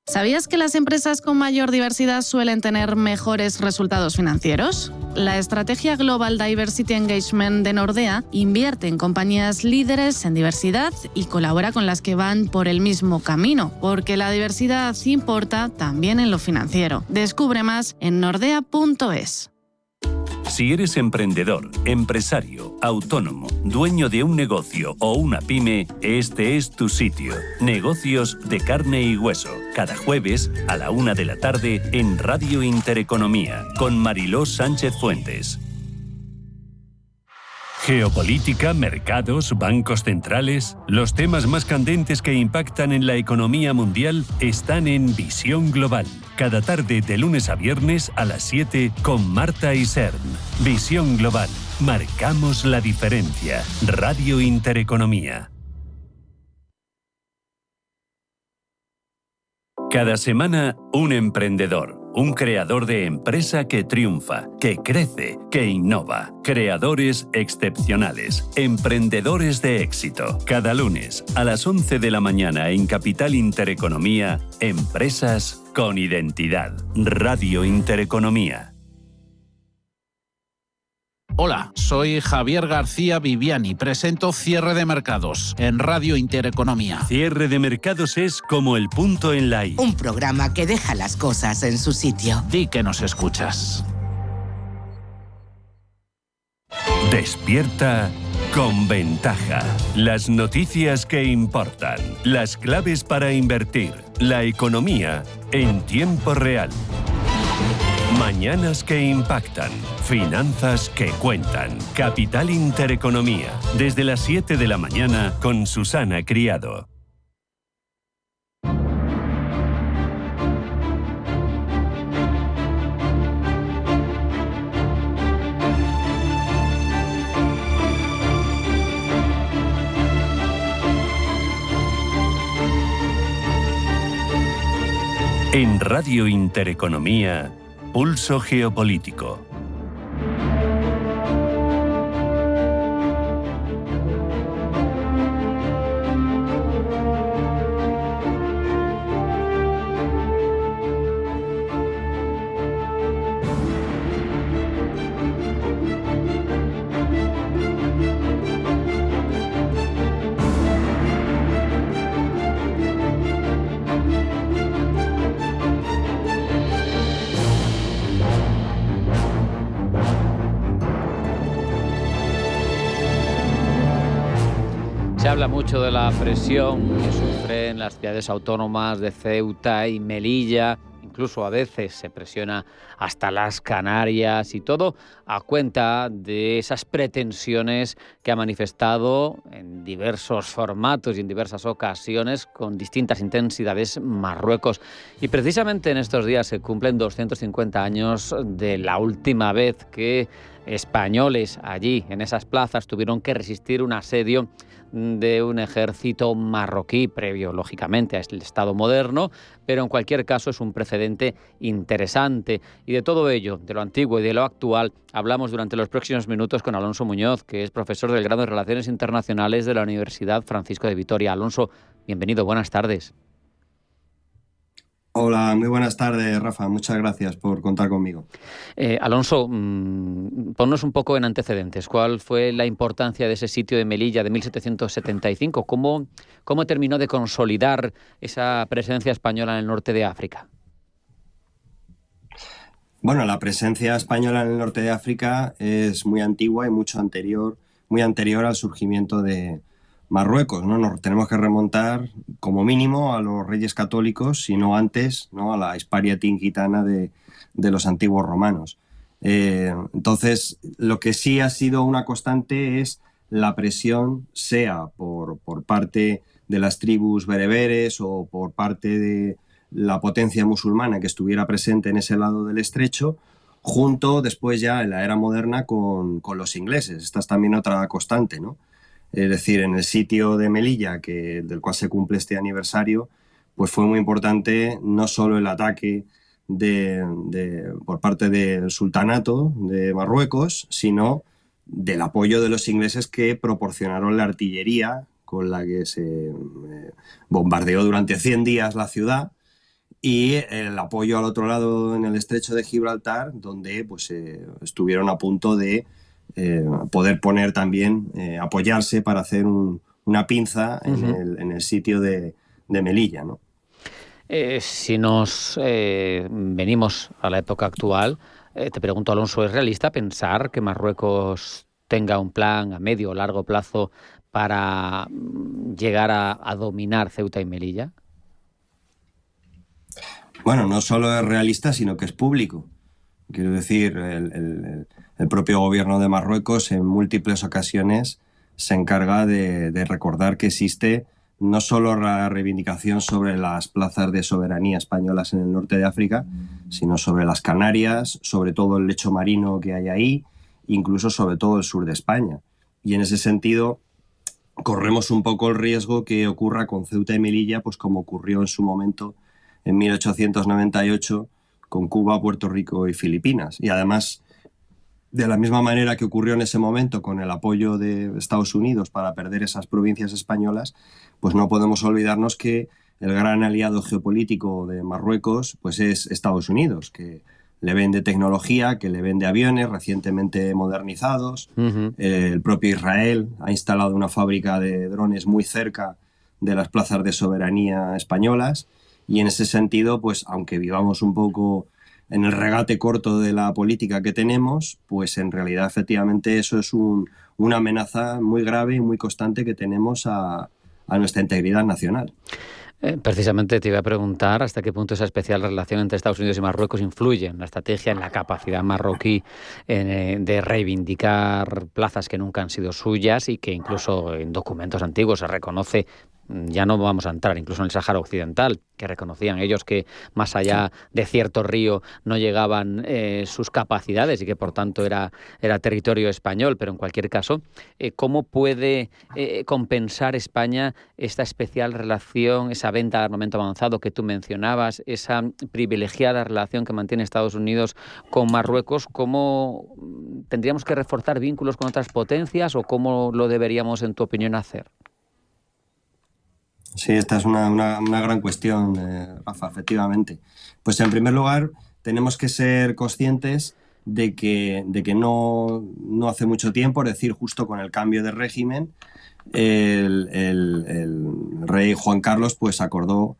Speaker 13: ¿Sabías que las empresas con mayor diversidad suelen tener mejores resultados financieros? La estrategia Global Diversity Engagement de Nordea invierte en compañías líderes en diversidad y colabora con las que van por el mismo camino, porque la diversidad importa también en lo financiero. Descubre más en nordea.es.
Speaker 1: Si eres emprendedor, empresario, autónomo, dueño de un negocio o una pyme, este es tu sitio. Negocios de carne y hueso. Cada jueves a la 1 de la tarde en Radio Intereconomía con Mariló Sánchez Fuentes. Geopolítica, mercados, bancos centrales. Los temas más candentes que impactan en la economía mundial están en Visión Global. Cada tarde de lunes a viernes a las 7 con Marta Isern. Visión Global. Marcamos la diferencia. Radio Intereconomía. Cada semana, un emprendedor, un creador de empresa que triunfa, que crece, que innova. Creadores excepcionales, emprendedores de éxito. Cada lunes, a las 11 de la mañana en Capital Intereconomía, Empresas con Identidad. Radio Intereconomía.
Speaker 5: Hola, soy Javier García Viviani. Presento Cierre de Mercados en Radio Intereconomía.
Speaker 1: Cierre de Mercados es como el punto en la I.
Speaker 14: Un programa que deja las cosas en su sitio.
Speaker 5: Di que nos escuchas.
Speaker 1: Despierta con ventaja. Las noticias que importan. Las claves para invertir. La economía en tiempo real. Mañanas que impactan, finanzas que cuentan. Capital Intereconomía, desde las 7 de la mañana con Susana Criado. En Radio Intereconomía, Pulso Geopolítico.
Speaker 2: Se habla mucho de la presión que sufren las ciudades autónomas de Ceuta y Melilla, incluso a veces se presiona hasta las Canarias y todo a cuenta de esas pretensiones que ha manifestado en diversos formatos y en diversas ocasiones con distintas intensidades Marruecos. Y precisamente en estos días se cumplen 250 años de la última vez que españoles allí en esas plazas tuvieron que resistir un asedio de un ejército marroquí previo, lógicamente, al Estado moderno, pero en cualquier caso es un precedente interesante. Y de todo ello, de lo antiguo y de lo actual, hablamos durante los próximos minutos con Alonso Muñoz, que es profesor del grado de Relaciones Internacionales de la Universidad Francisco de Vitoria. Alonso, bienvenido, buenas tardes.
Speaker 15: Hola, muy buenas tardes, Rafa. Muchas gracias por contar conmigo.
Speaker 2: Alonso, ponnos un poco en antecedentes. ¿Cuál fue la importancia de ese sitio de Melilla de 1775? ¿Cómo terminó de consolidar esa presencia española en el norte de África?
Speaker 15: Bueno, la presencia española en el norte de África es muy antigua y muy anterior al surgimiento de Marruecos, ¿no? Nos tenemos que remontar como mínimo a los reyes católicos, si no antes, ¿no? A la Hisparia Tingitana de los antiguos romanos. Entonces, lo que sí ha sido una constante es la presión, sea por parte de las tribus bereberes o por parte de la potencia musulmana que estuviera presente en ese lado del estrecho, junto después ya en la era moderna con los ingleses. Esta es también otra constante, ¿no? Es decir, en el sitio de Melilla, del cual se cumple este aniversario, pues fue muy importante no solo el ataque por parte del sultanato de Marruecos, sino del apoyo de los ingleses que proporcionaron la artillería con la que se bombardeó durante 100 días la ciudad, y el apoyo al otro lado en el estrecho de Gibraltar, donde pues, estuvieron a punto de poder poner también, apoyarse para hacer una pinza en el sitio de Melilla, ¿no?
Speaker 2: Si nos venimos a la época actual, te pregunto, Alonso, ¿es realista pensar que Marruecos tenga un plan a medio o largo plazo para llegar a dominar Ceuta y Melilla?
Speaker 15: Bueno, no solo es realista, sino que es público. Quiero decir, el propio gobierno de Marruecos en múltiples ocasiones se encarga de recordar que existe no solo la reivindicación sobre las plazas de soberanía españolas en el norte de África, sino sobre las Canarias, sobre todo el lecho marino que hay ahí, incluso sobre todo el sur de España. Y en ese sentido, corremos un poco el riesgo que ocurra con Ceuta y Melilla, pues como ocurrió en su momento en 1898 con Cuba, Puerto Rico y Filipinas. Y además, de la misma manera que ocurrió en ese momento con el apoyo de Estados Unidos para perder esas provincias españolas, pues no podemos olvidarnos que el gran aliado geopolítico de Marruecos pues es Estados Unidos, que le vende tecnología, que le vende aviones recientemente modernizados. El propio Israel ha instalado una fábrica de drones muy cerca de las plazas de soberanía españolas. Y en ese sentido, pues aunque vivamos un poco en el regate corto de la política que tenemos, pues en realidad efectivamente eso es una amenaza muy grave y muy constante que tenemos a nuestra integridad nacional.
Speaker 2: Precisamente te iba a preguntar hasta qué punto esa especial relación entre Estados Unidos y Marruecos influye en la estrategia, en la capacidad marroquí de reivindicar plazas que nunca han sido suyas y que incluso en documentos antiguos se reconoce. Ya no vamos a entrar incluso en el Sáhara Occidental, que reconocían ellos que más allá de cierto río no llegaban sus capacidades y que por tanto era territorio español. Pero en cualquier caso, ¿cómo puede compensar España esta especial relación, esa venta de armamento avanzado que tú mencionabas, esa privilegiada relación que mantiene Estados Unidos con Marruecos? ¿Cómo tendríamos que reforzar vínculos con otras potencias o cómo lo deberíamos, en tu opinión, hacer?
Speaker 15: Sí, esta es una gran cuestión, Rafa, efectivamente. Pues en primer lugar, tenemos que ser conscientes de que no hace mucho tiempo, es decir, justo con el cambio de régimen, el rey Juan Carlos pues acordó,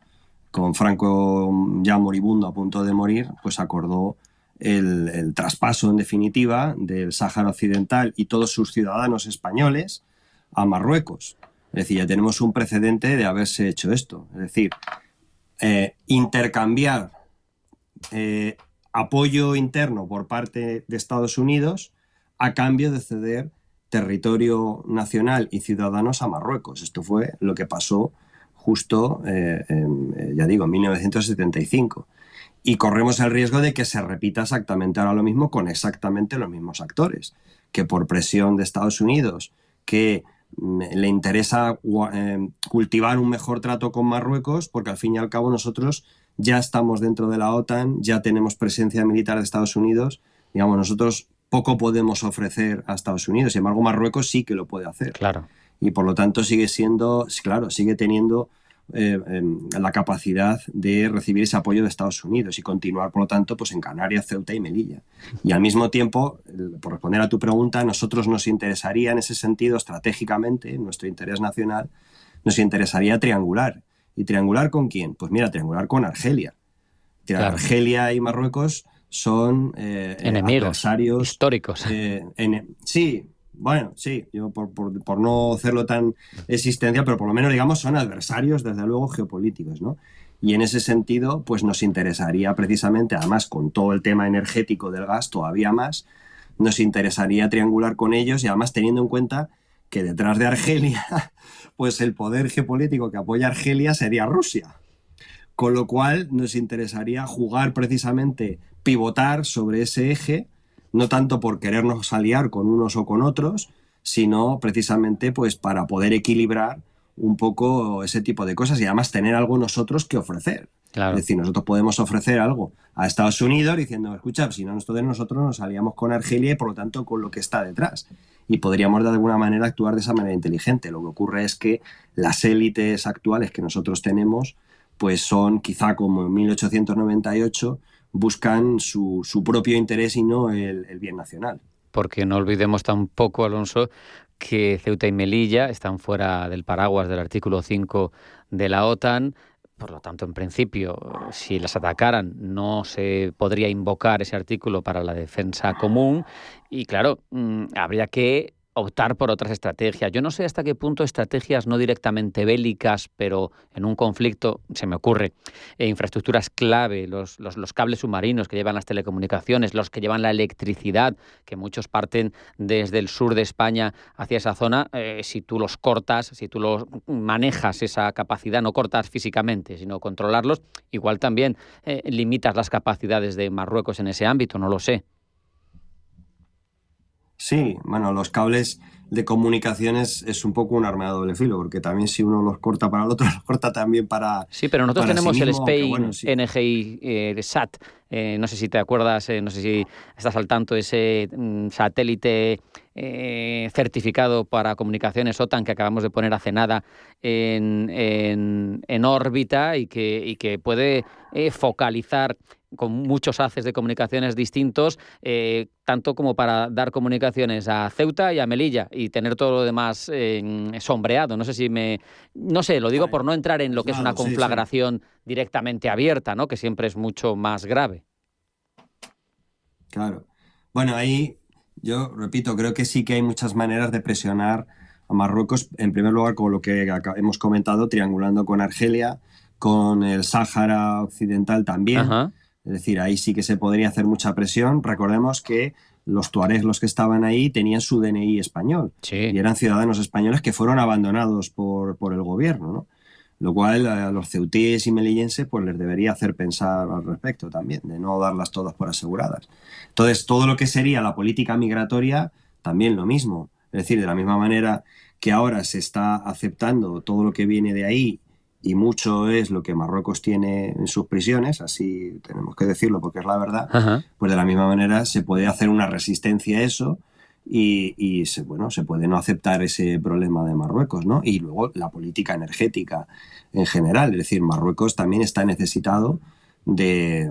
Speaker 15: con Franco ya moribundo, a punto de morir, pues acordó el traspaso en definitiva del Sáhara Occidental y todos sus ciudadanos españoles a Marruecos. Es decir, ya tenemos un precedente de haberse hecho esto. Es decir, intercambiar apoyo interno por parte de Estados Unidos a cambio de ceder territorio nacional y ciudadanos a Marruecos. Esto fue lo que pasó justo, ya digo, en 1975. Y corremos el riesgo de que se repita exactamente ahora lo mismo con exactamente los mismos actores, que por presión de Estados Unidos, que le interesa cultivar un mejor trato con Marruecos, porque al fin y al cabo nosotros ya estamos dentro de la OTAN, ya tenemos presencia militar de Estados Unidos, digamos, nosotros poco podemos ofrecer a Estados Unidos, sin embargo Marruecos sí que lo puede hacer.
Speaker 2: Claro.
Speaker 15: Y por lo tanto sigue teniendo la capacidad de recibir ese apoyo de Estados Unidos y continuar, por lo tanto, pues en Canarias, Ceuta y Melilla. Y al mismo tiempo, por responder a tu pregunta, a nosotros nos interesaría en ese sentido estratégicamente, en nuestro interés nacional, nos interesaría triangular. ¿Y triangular con quién? Pues mira, triangular con Argelia. Claro. Argelia y Marruecos son
Speaker 2: enemigos
Speaker 15: adversarios
Speaker 2: históricos.
Speaker 15: Sí, bueno, sí, yo por no hacerlo tan existencial, pero por lo menos, digamos, son adversarios, desde luego, geopolíticos, ¿no? Y en ese sentido, pues nos interesaría precisamente, además con todo el tema energético del gas todavía más, nos interesaría triangular con ellos, y además teniendo en cuenta que detrás de Argelia, pues el poder geopolítico que apoya a Argelia sería Rusia. Con lo cual nos interesaría jugar precisamente, pivotar sobre ese eje, no tanto por querernos aliar con unos o con otros, sino precisamente pues para poder equilibrar un poco ese tipo de cosas y además tener algo nosotros que ofrecer. Claro. Es decir, nosotros podemos ofrecer algo a Estados Unidos diciendo, escucha, si no nosotros nos aliamos con Argelia y por lo tanto con lo que está detrás. Y podríamos de alguna manera actuar de esa manera inteligente. Lo que ocurre es que las élites actuales que nosotros tenemos pues son quizá como en 1898, buscan su propio interés y no el bien nacional.
Speaker 2: Porque no olvidemos tampoco, Alonso, que Ceuta y Melilla están fuera del paraguas del artículo 5 de la OTAN. Por lo tanto, en principio, si las atacaran, no se podría invocar ese artículo para la defensa común. Y claro, habría que optar por otras estrategias. Yo no sé hasta qué punto estrategias no directamente bélicas, pero en un conflicto, se me ocurre, infraestructuras clave, los cables submarinos que llevan las telecomunicaciones, los que llevan la electricidad, que muchos parten desde el sur de España hacia esa zona, si tú los cortas, si tú los manejas esa capacidad, no cortas físicamente, sino controlarlos, igual también limitas las capacidades de Marruecos en ese ámbito, no lo sé.
Speaker 15: Sí, bueno, los cables de comunicaciones es un poco un arma de doble filo, porque también si uno los corta para el otro, los corta también para...
Speaker 2: Sí, pero nosotros tenemos sí mismo, el Spain
Speaker 15: bueno, sí.
Speaker 2: NGI SAT. No sé si te acuerdas, no sé si estás al tanto de ese satélite certificado para comunicaciones OTAN que acabamos de poner hace nada en órbita y que puede focalizar con muchos haces de comunicaciones distintos, tanto como para dar comunicaciones a Ceuta y a Melilla y tener todo lo demás sombreado. No sé si no sé, lo digo por no entrar en lo que es una conflagración directamente abierta, ¿no? Que siempre es mucho más grave.
Speaker 15: Claro. Bueno, ahí yo repito, creo que sí que hay muchas maneras de presionar a Marruecos, en primer lugar con lo que hemos comentado, triangulando con Argelia, con el Sáhara Occidental también. Ajá. Es decir, ahí sí que se podría hacer mucha presión. Recordemos que los tuaregs, los que estaban ahí, tenían su DNI español. Sí. Y eran ciudadanos españoles que fueron abandonados por el gobierno, ¿no? Lo cual a los ceutíes y melillenses pues les debería hacer pensar al respecto también, de no darlas todas por aseguradas. Entonces, todo lo que sería la política migratoria, también lo mismo. Es decir, de la misma manera que ahora se está aceptando todo lo que viene de ahí, y mucho es lo que Marruecos tiene en sus prisiones, así tenemos que decirlo porque es la verdad. Ajá. Pues de la misma manera se puede hacer una resistencia a eso y se puede no aceptar ese problema de Marruecos, ¿no? Y luego la política energética en general, es decir, Marruecos también está necesitado de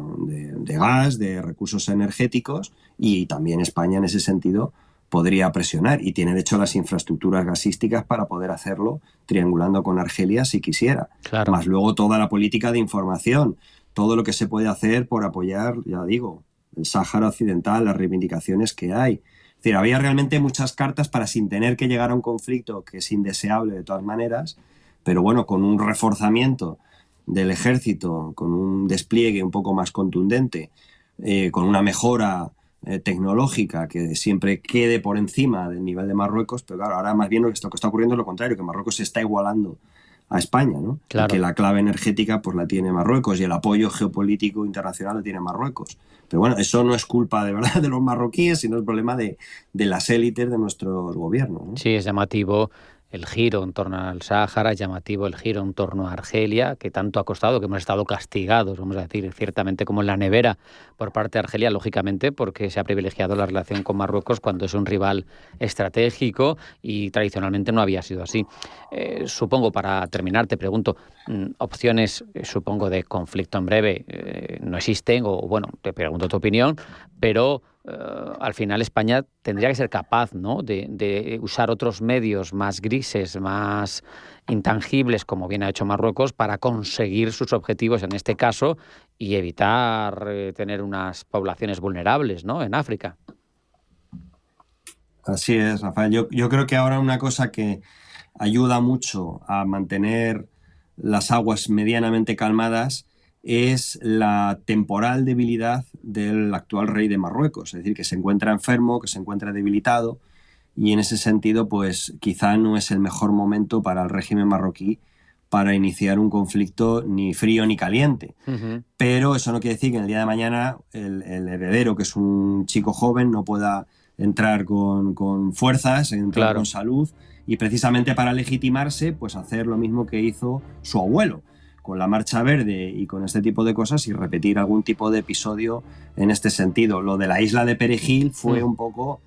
Speaker 15: gas, de recursos energéticos, y también España en ese sentido podría presionar y tiene de hecho las infraestructuras gasísticas para poder hacerlo triangulando con Argelia si quisiera. Claro. Más luego toda la política de información, todo lo que se puede hacer por apoyar, ya digo, el Sáhara Occidental, las reivindicaciones que hay. Es decir, había realmente muchas cartas para, sin tener que llegar a un conflicto que es indeseable de todas maneras, pero bueno, con un reforzamiento del ejército, con un despliegue un poco más contundente, con una mejora tecnológica que siempre quede por encima del nivel de Marruecos, pero claro, ahora más bien lo que está ocurriendo es lo contrario, que Marruecos se está igualando a España, ¿no? Claro. Y que la clave energética pues la tiene Marruecos y el apoyo geopolítico internacional lo tiene Marruecos. Pero bueno, eso no es culpa de verdad de los marroquíes, sino el problema de las élites de nuestros gobiernos, ¿no?
Speaker 2: Sí, es llamativo el giro en torno al Sáhara, llamativo el giro en torno a Argelia, que tanto ha costado, que hemos estado castigados, vamos a decir, ciertamente como en la nevera por parte de Argelia, lógicamente, porque se ha privilegiado la relación con Marruecos cuando es un rival estratégico y tradicionalmente no había sido así. Supongo, para terminar, te pregunto, opciones, supongo, de conflicto en breve no existen, o bueno, te pregunto tu opinión, pero al final España tendría que ser capaz, ¿no?, de usar otros medios más grises, más intangibles, como bien ha hecho Marruecos, para conseguir sus objetivos en este caso y evitar tener unas poblaciones vulnerables, ¿no?, en África.
Speaker 15: Así es, Rafael. Yo creo que ahora una cosa que ayuda mucho a mantener las aguas medianamente calmadas es la temporal debilidad del actual rey de Marruecos, es decir, que se encuentra enfermo, que se encuentra debilitado, y en ese sentido, pues quizá no es el mejor momento para el régimen marroquí para iniciar un conflicto ni frío ni caliente.
Speaker 2: Uh-huh.
Speaker 15: Pero eso no quiere decir que en el día de mañana el heredero, que es un chico joven, no pueda entrar con fuerzas, entrar con salud, y precisamente para legitimarse, pues hacer lo mismo que hizo su abuelo, con la Marcha Verde y con este tipo de cosas, y repetir algún tipo de episodio en este sentido. Lo de la isla de Perejil fue un poco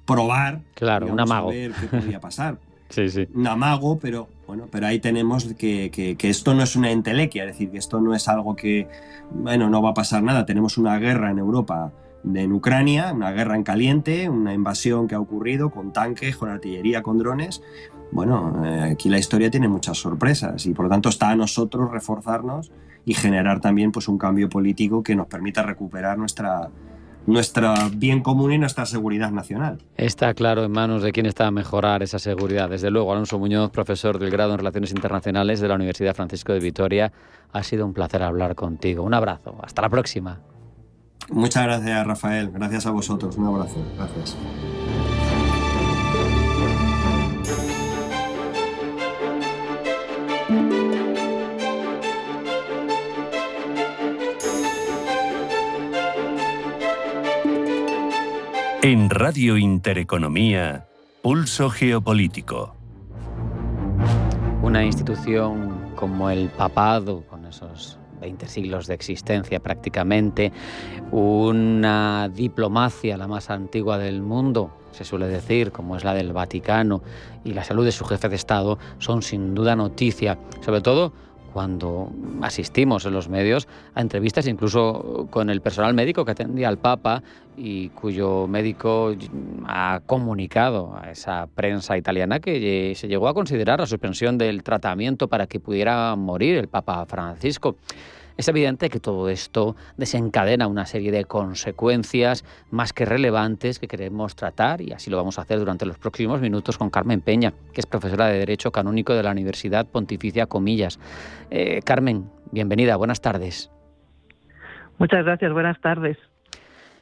Speaker 15: probar,
Speaker 2: digamos, un amago,
Speaker 15: a ver qué podía pasar.
Speaker 2: Sí.
Speaker 15: Un amago, pero bueno, pero ahí tenemos que esto no es una entelequia, es decir, que esto no es algo que, bueno, no va a pasar nada. Tenemos una guerra en Europa, en Ucrania, una guerra en caliente, una invasión que ha ocurrido con tanques, con artillería, con drones. Bueno, aquí la historia tiene muchas sorpresas y por lo tanto está a nosotros reforzarnos y generar también, pues, un cambio político que nos permita recuperar nuestra bien común y nuestra seguridad nacional.
Speaker 2: Está claro en manos de quién está a mejorar esa seguridad. Desde luego, Alonso Muñoz, profesor del grado en Relaciones Internacionales de la Universidad Francisco de Vitoria, ha sido un placer hablar contigo. Un abrazo. Hasta la próxima.
Speaker 15: Muchas gracias, Rafael. Gracias a vosotros. Un abrazo. Gracias.
Speaker 1: En Radio Intereconomía, Pulso Geopolítico.
Speaker 2: Una institución como el papado, con esos 20 siglos de existencia prácticamente, una diplomacia la más antigua del mundo, se suele decir, como es la del Vaticano, y la salud de su jefe de Estado son sin duda noticia, sobre todo cuando asistimos en los medios a entrevistas incluso con el personal médico que atendía al Papa y cuyo médico ha comunicado a esa prensa italiana que se llegó a considerar la suspensión del tratamiento para que pudiera morir el Papa Francisco. Es evidente que todo esto desencadena una serie de consecuencias más que relevantes que queremos tratar, y así lo vamos a hacer durante los próximos minutos con Carmen Peña, que es profesora de Derecho Canónico de la Universidad Pontificia Comillas. Carmen, bienvenida, buenas tardes.
Speaker 16: Muchas gracias, buenas tardes.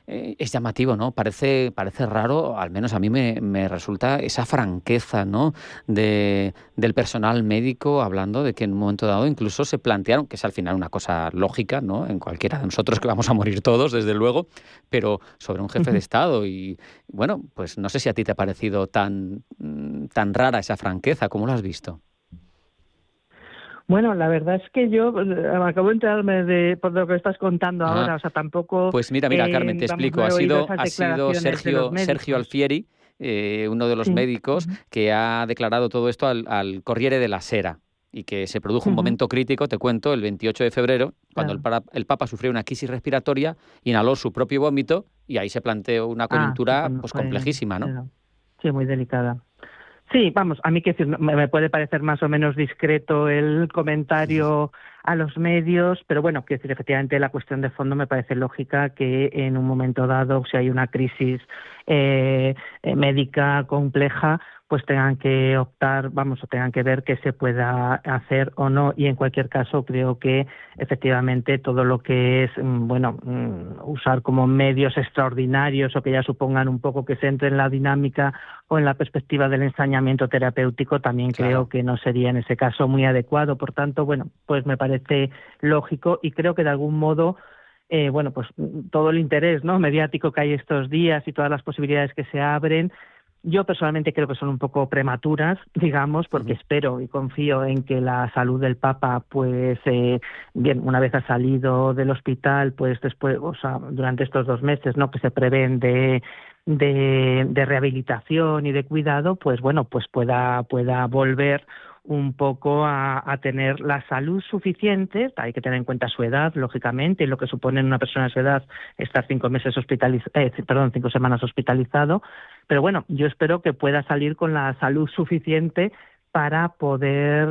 Speaker 2: Es llamativo, ¿no? Parece raro, al menos a mí me resulta esa franqueza, ¿no?, del personal médico, hablando de que en un momento dado incluso se plantearon, que es al final una cosa lógica, ¿no?, en cualquiera de nosotros, que vamos a morir todos, desde luego, pero sobre un jefe de Estado. Y bueno, pues no sé si a ti te ha parecido tan rara esa franqueza. ¿Cómo lo has visto?
Speaker 16: Bueno, la verdad es que yo acabo de enterarme por lo que estás contando ahora, o sea, tampoco...
Speaker 2: Pues mira, Carmen, te explico. Ha sido Sergio Alfieri, uno de los médicos, que ha declarado todo esto al Corriere della Sera, y que se produjo un momento crítico, te cuento, el 28 de febrero, cuando el Papa sufrió una crisis respiratoria, inhaló su propio vómito y ahí se planteó una coyuntura pues complejísima, ¿no?
Speaker 16: Sí, muy delicada. Sí, vamos, a mí que me puede parecer más o menos discreto el comentario a los medios, pero bueno, que efectivamente la cuestión de fondo me parece lógica que en un momento dado, si hay una crisis médica compleja, pues tengan que optar, o tengan que ver qué se pueda hacer o no, y en cualquier caso creo que efectivamente todo lo que es, usar como medios extraordinarios o que ya supongan un poco que se entre en la dinámica o en la perspectiva del ensañamiento terapéutico, también creo que no sería en ese caso muy adecuado. Por tanto, pues me parece lógico, y creo que de algún modo pues todo el interés, ¿no?, mediático que hay estos días y todas las posibilidades que se abren, Yo personalmente creo que son un poco prematuras, digamos, porque espero y confío en que la salud del Papa, pues, bien, una vez ha salido del hospital, pues después, o sea, durante estos 2 meses, ¿no?, que se prevén de rehabilitación y de cuidado, pues bueno, pues pueda volver un poco a tener la salud suficiente. Hay que tener en cuenta su edad, lógicamente, y lo que supone en una persona de su edad estar 5 semanas hospitalizado. Pero bueno, yo espero que pueda salir con la salud suficiente para poder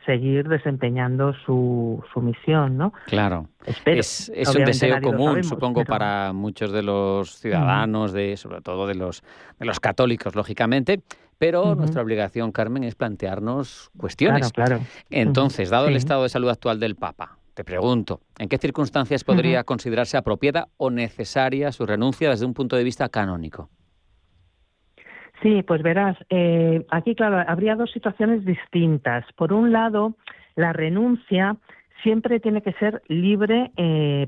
Speaker 16: seguir desempeñando su misión, ¿no?
Speaker 2: Claro.
Speaker 16: Espero.
Speaker 2: Es un deseo común,
Speaker 16: sabemos,
Speaker 2: supongo, para muchos de los ciudadanos, sobre todo de los católicos, lógicamente, pero nuestra obligación, Carmen, es plantearnos cuestiones.
Speaker 16: Claro.
Speaker 2: Entonces, dado el estado de salud actual del Papa, te pregunto, ¿en qué circunstancias podría considerarse apropiada o necesaria su renuncia desde un punto de vista canónico?
Speaker 16: Sí, pues verás, aquí, claro, habría 2 situaciones distintas. Por un lado, la renuncia siempre tiene que ser libre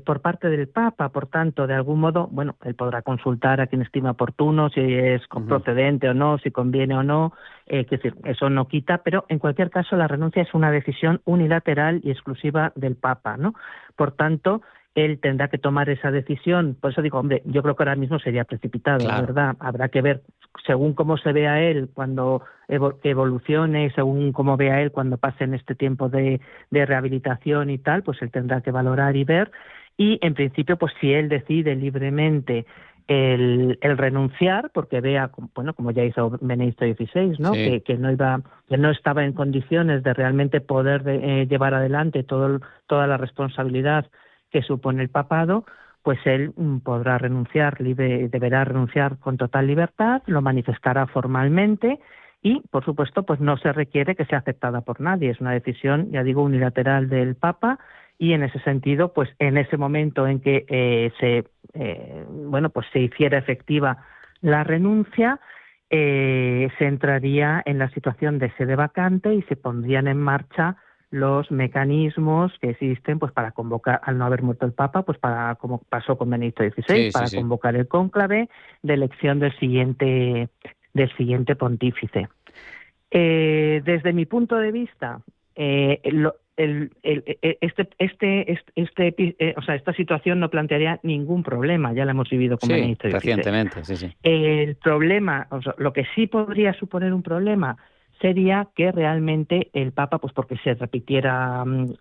Speaker 16: por parte del Papa. Por tanto, de algún modo, bueno, él podrá consultar a quien estima oportuno si es procedente o no, si conviene o no, es decir, eso no quita, pero en cualquier caso la renuncia es una decisión unilateral y exclusiva del Papa, ¿no? Por tanto, él tendrá que tomar esa decisión. Por eso digo, hombre, yo creo que ahora mismo sería precipitado, la verdad. Habrá que ver, según cómo se vea él cuando evolucione, según cómo vea él cuando pase en este tiempo de rehabilitación y tal, pues él tendrá que valorar y ver. Y en principio, pues si él decide libremente el renunciar, porque vea, bueno, como ya hizo Benedicto XVI, ¿no?
Speaker 2: Sí.
Speaker 16: Que no estaba en condiciones de realmente poder llevar adelante toda la responsabilidad que supone el papado, pues él podrá deberá renunciar con total libertad, lo manifestará formalmente y, por supuesto, pues no se requiere que sea aceptada por nadie. Es una decisión, ya digo, unilateral del Papa y en ese sentido, pues en ese momento en que se hiciera efectiva la renuncia, se entraría en la situación de sede vacante y se pondrían en marcha los mecanismos que existen, pues para convocar, al no haber muerto el Papa, pues para, como pasó con Benedicto XVI, convocar el cónclave de elección del siguiente pontífice. Desde mi punto de vista, esta situación no plantearía ningún problema, ya la hemos vivido con Benedicto XVI.
Speaker 2: Recientemente, sí.
Speaker 16: El problema, lo que sí podría suponer un problema sería que realmente el Papa, pues porque se repitieran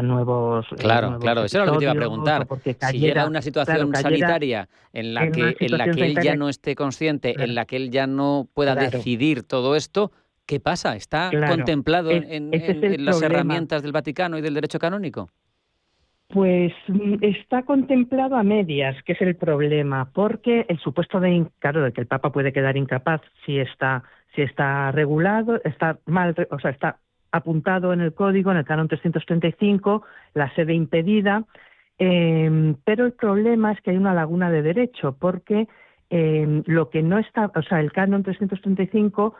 Speaker 16: nuevos
Speaker 2: Claro, eso era lo que te iba a preguntar. Si llega una situación sanitaria en la que él ya no esté consciente, en la que él ya no pueda decidir todo esto, ¿qué pasa? ¿Está contemplado en las herramientas del Vaticano y del derecho canónico?
Speaker 16: Pues está contemplado a medias, que es el problema, porque el supuesto de que el Papa puede quedar incapaz si está regulado, está mal, está apuntado en el código, en el canon 335, la sede impedida, pero el problema es que hay una laguna de derecho, porque lo que no está, el canon 335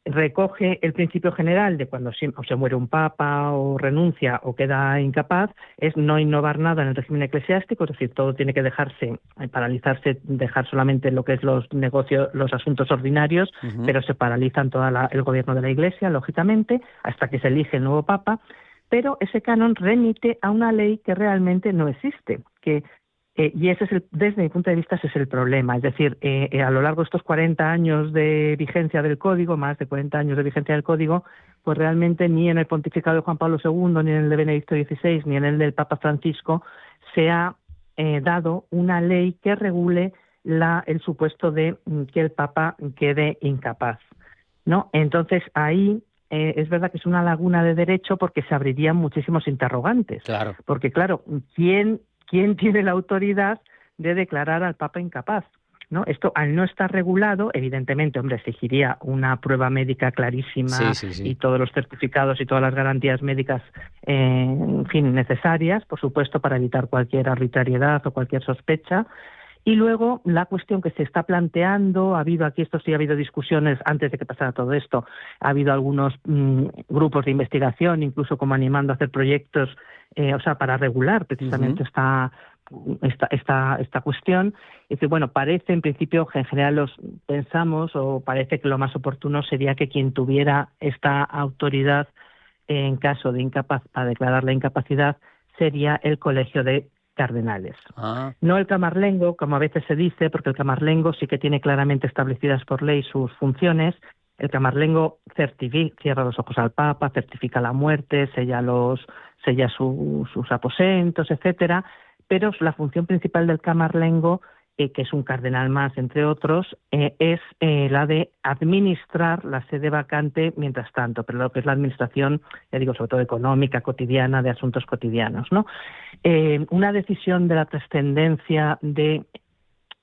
Speaker 16: recoge el principio general de cuando se muere un papa o renuncia o queda incapaz, es no innovar nada en el régimen eclesiástico, es decir, todo tiene que paralizarse, dejar solamente lo que es los negocios, los asuntos ordinarios, pero se paralizan todo el gobierno de la Iglesia, lógicamente, hasta que se elige el nuevo papa, pero ese canon remite a una ley que realmente no existe, y desde mi punto de vista ese es el problema. Es decir, a lo largo de estos 40 años de vigencia del Código, más de 40 años de vigencia del Código, pues realmente ni en el pontificado de Juan Pablo II, ni en el de Benedicto XVI, ni en el del Papa Francisco se ha dado una ley que regule el supuesto de que el Papa quede incapaz, ¿no? Entonces ahí es verdad que es una laguna de derecho porque se abrirían muchísimos interrogantes.
Speaker 2: Claro.
Speaker 16: Porque claro, ¿quién tiene la autoridad de declarar al Papa incapaz? ¿No? Esto, al no estar regulado, evidentemente, exigiría una prueba médica clarísima y todos los certificados y todas las garantías médicas, necesarias, por supuesto, para evitar cualquier arbitrariedad o cualquier sospecha. Y luego, la cuestión que se está planteando, ha habido discusiones antes de que pasara todo esto, ha habido algunos grupos de investigación, incluso como animando a hacer proyectos, para regular precisamente esta cuestión. Y dice, bueno, parece en principio que en general pensamos o parece que lo más oportuno sería que quien tuviera esta autoridad en caso de para declarar la incapacidad sería el Colegio de Cardenales. No el camarlengo, como a veces se dice, porque el camarlengo sí que tiene claramente establecidas por ley sus funciones. El camarlengo cierra los ojos al Papa, certifica la muerte, sella sus aposentos, etcétera, pero la función principal del camarlengo, que es un cardenal más, entre otros, es la de administrar la sede vacante mientras tanto, pero lo que es la administración, ya digo, sobre todo económica, cotidiana, de asuntos cotidianos, ¿no? Una decisión de la trascendencia de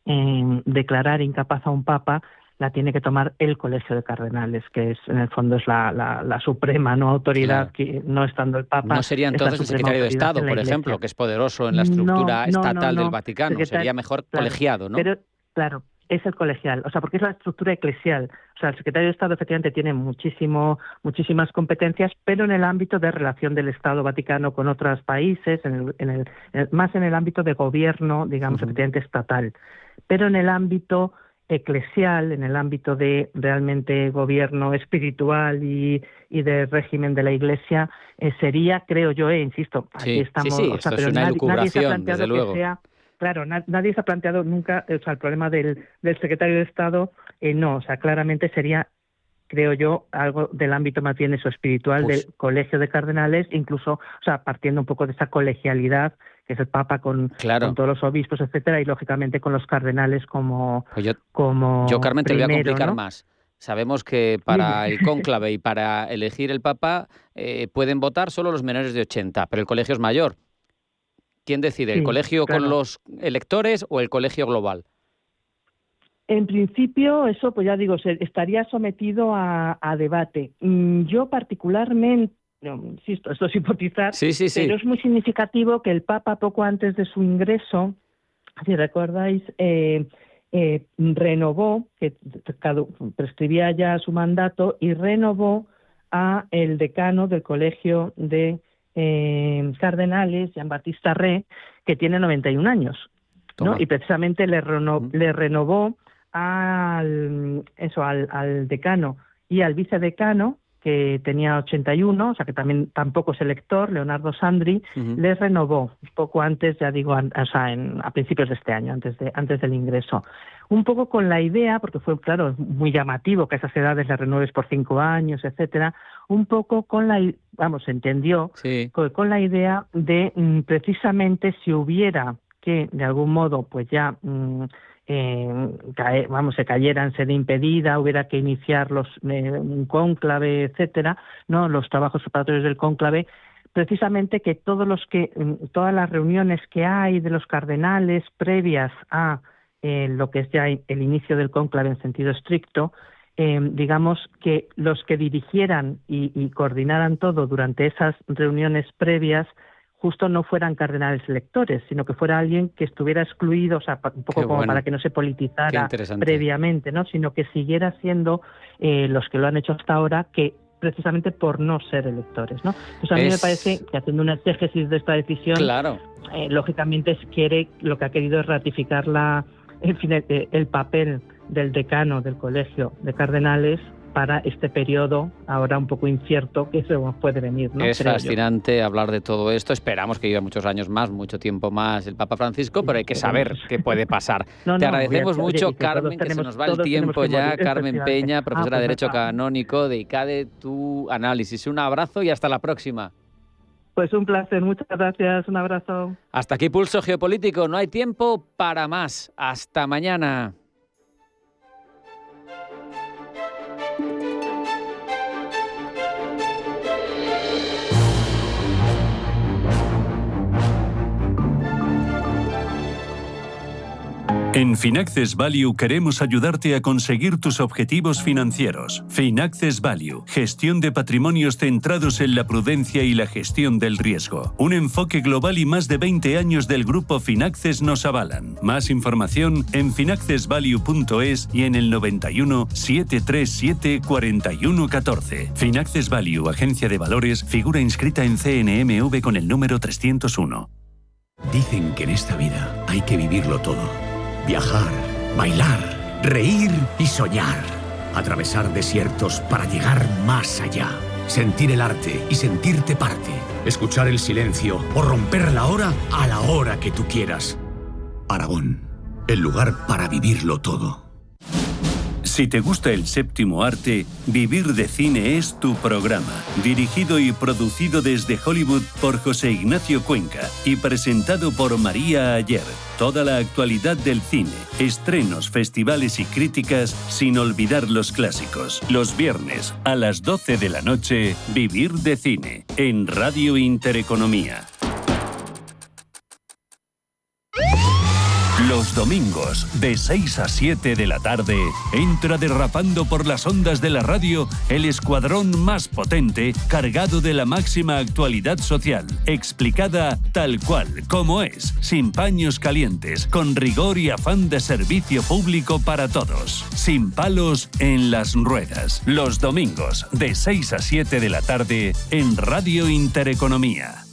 Speaker 16: declarar incapaz a un papa la tiene que tomar el Colegio de Cardenales, que en el fondo es la suprema autoridad, que no estando el Papa.
Speaker 2: No sería entonces el secretario de Estado, por ejemplo, que es poderoso en la estructura estatal del Vaticano. Sería mejor colegiado, ¿no?
Speaker 16: Pero, claro, es el colegial, porque es la estructura eclesial. El secretario de Estado efectivamente tiene muchísimas competencias, pero en el ámbito de relación del Estado Vaticano con otros países, más en el ámbito de gobierno, digamos, efectivamente estatal. Pero en el ámbito eclesial, en el ámbito de realmente gobierno espiritual y de régimen de la Iglesia, sería, creo yo, insisto, aquí estamos,
Speaker 2: esto es una elucubración, desde luego.
Speaker 16: Claro, nadie se ha planteado nunca, el problema del secretario de Estado, no, claramente sería, creo yo, algo del ámbito más bien eso espiritual del Colegio de Cardenales, incluso, partiendo un poco de esa colegialidad que es el Papa con todos los obispos, etcétera, y lógicamente con los cardenales como
Speaker 2: yo, Carmen, te lo voy a complicar,
Speaker 16: ¿no?
Speaker 2: más. Sabemos que para el cónclave y para elegir el Papa pueden votar solo los menores de 80, pero el colegio es mayor. ¿Quién decide? ¿El colegio con los electores o el colegio global?
Speaker 16: En principio, eso, pues ya digo, estaría sometido a debate. Yo particularmente, insisto, esto es hipotizar, pero es muy significativo que el Papa, poco antes de su ingreso, si recordáis, renovó, que prescribía ya su mandato, y renovó a el decano del Colegio de Cardenales, Jean-Baptiste Arré, que tiene 91 años, ¿no? Y precisamente le renovó al decano y al vicedecano, que tenía 81, que tampoco es elector, Leonardo Sandri, les renovó poco antes, ya digo, a principios de este año, antes del ingreso. Un poco con la idea, porque fue, claro, muy llamativo que a esas edades le renueves por 5 años, etcétera, un poco con se entendió, con la idea de precisamente si hubiera que, de algún modo, pues ya se cayera en sede impedida, hubiera que iniciar un cónclave, etcétera, no, los trabajos preparatorios del cónclave, precisamente que todas las reuniones que hay de los cardenales previas a lo que es ya el inicio del cónclave en sentido estricto, digamos que los que dirigieran y coordinaran todo durante esas reuniones previas justo no fueran cardenales electores, sino que fuera alguien que estuviera excluido, un poco como para que no se politizara previamente, ¿no? Sino que siguiera siendo los que lo han hecho hasta ahora, que precisamente por no ser electores, ¿no? Pues a mí me parece que, haciendo una exégesis de esta decisión, lógicamente lo que ha querido es ratificar el papel del decano del Colegio de Cardenales para este periodo ahora un poco incierto que se puede venir, ¿no?
Speaker 2: Es fascinante hablar de todo esto. Esperamos que viva muchos años más, mucho tiempo más el Papa Francisco, pero hay que saber qué puede pasar. Te agradecemos mucho, Carmen, que se nos va el tiempo ya. Carmen Peña, profesora de Derecho Canónico de ICADE, tu análisis. Un abrazo y hasta la próxima.
Speaker 16: Pues un placer, muchas gracias, un abrazo.
Speaker 2: Hasta aquí Pulso Geopolítico, no hay tiempo para más. Hasta mañana.
Speaker 1: En Finaccess Value queremos ayudarte a conseguir tus objetivos financieros. Finaccess Value, gestión de patrimonios centrados en la prudencia y la gestión del riesgo. Un enfoque global y más de 20 años del grupo Finaccess nos avalan. Más información en finaccessvalue.es y en el 91 737 4114. Finaccess Value, agencia de valores, figura inscrita en CNMV con el número 301.
Speaker 17: Dicen que en esta vida hay que vivirlo todo. Viajar, bailar, reír y soñar. Atravesar desiertos para llegar más allá. Sentir el arte y sentirte parte. Escuchar el silencio o romper la hora a la hora que tú quieras. Aragón, el lugar para vivirlo todo.
Speaker 1: Si te gusta el séptimo arte, Vivir de Cine es tu programa. Dirigido y producido desde Hollywood por José Ignacio Cuenca y presentado por María Ayer. Toda la actualidad del cine, estrenos, festivales y críticas, sin olvidar los clásicos. Los viernes a las 12 de la noche, Vivir de Cine, en Radio Intereconomía. Los domingos, de 6 a 7 de la tarde, entra derrapando por las ondas de la radio el escuadrón más potente, cargado de la máxima actualidad social, explicada tal cual, como es, sin paños calientes, con rigor y afán de servicio público para todos, sin palos en las ruedas. Los domingos, de 6 a 7 de la tarde, en Radio Intereconomía.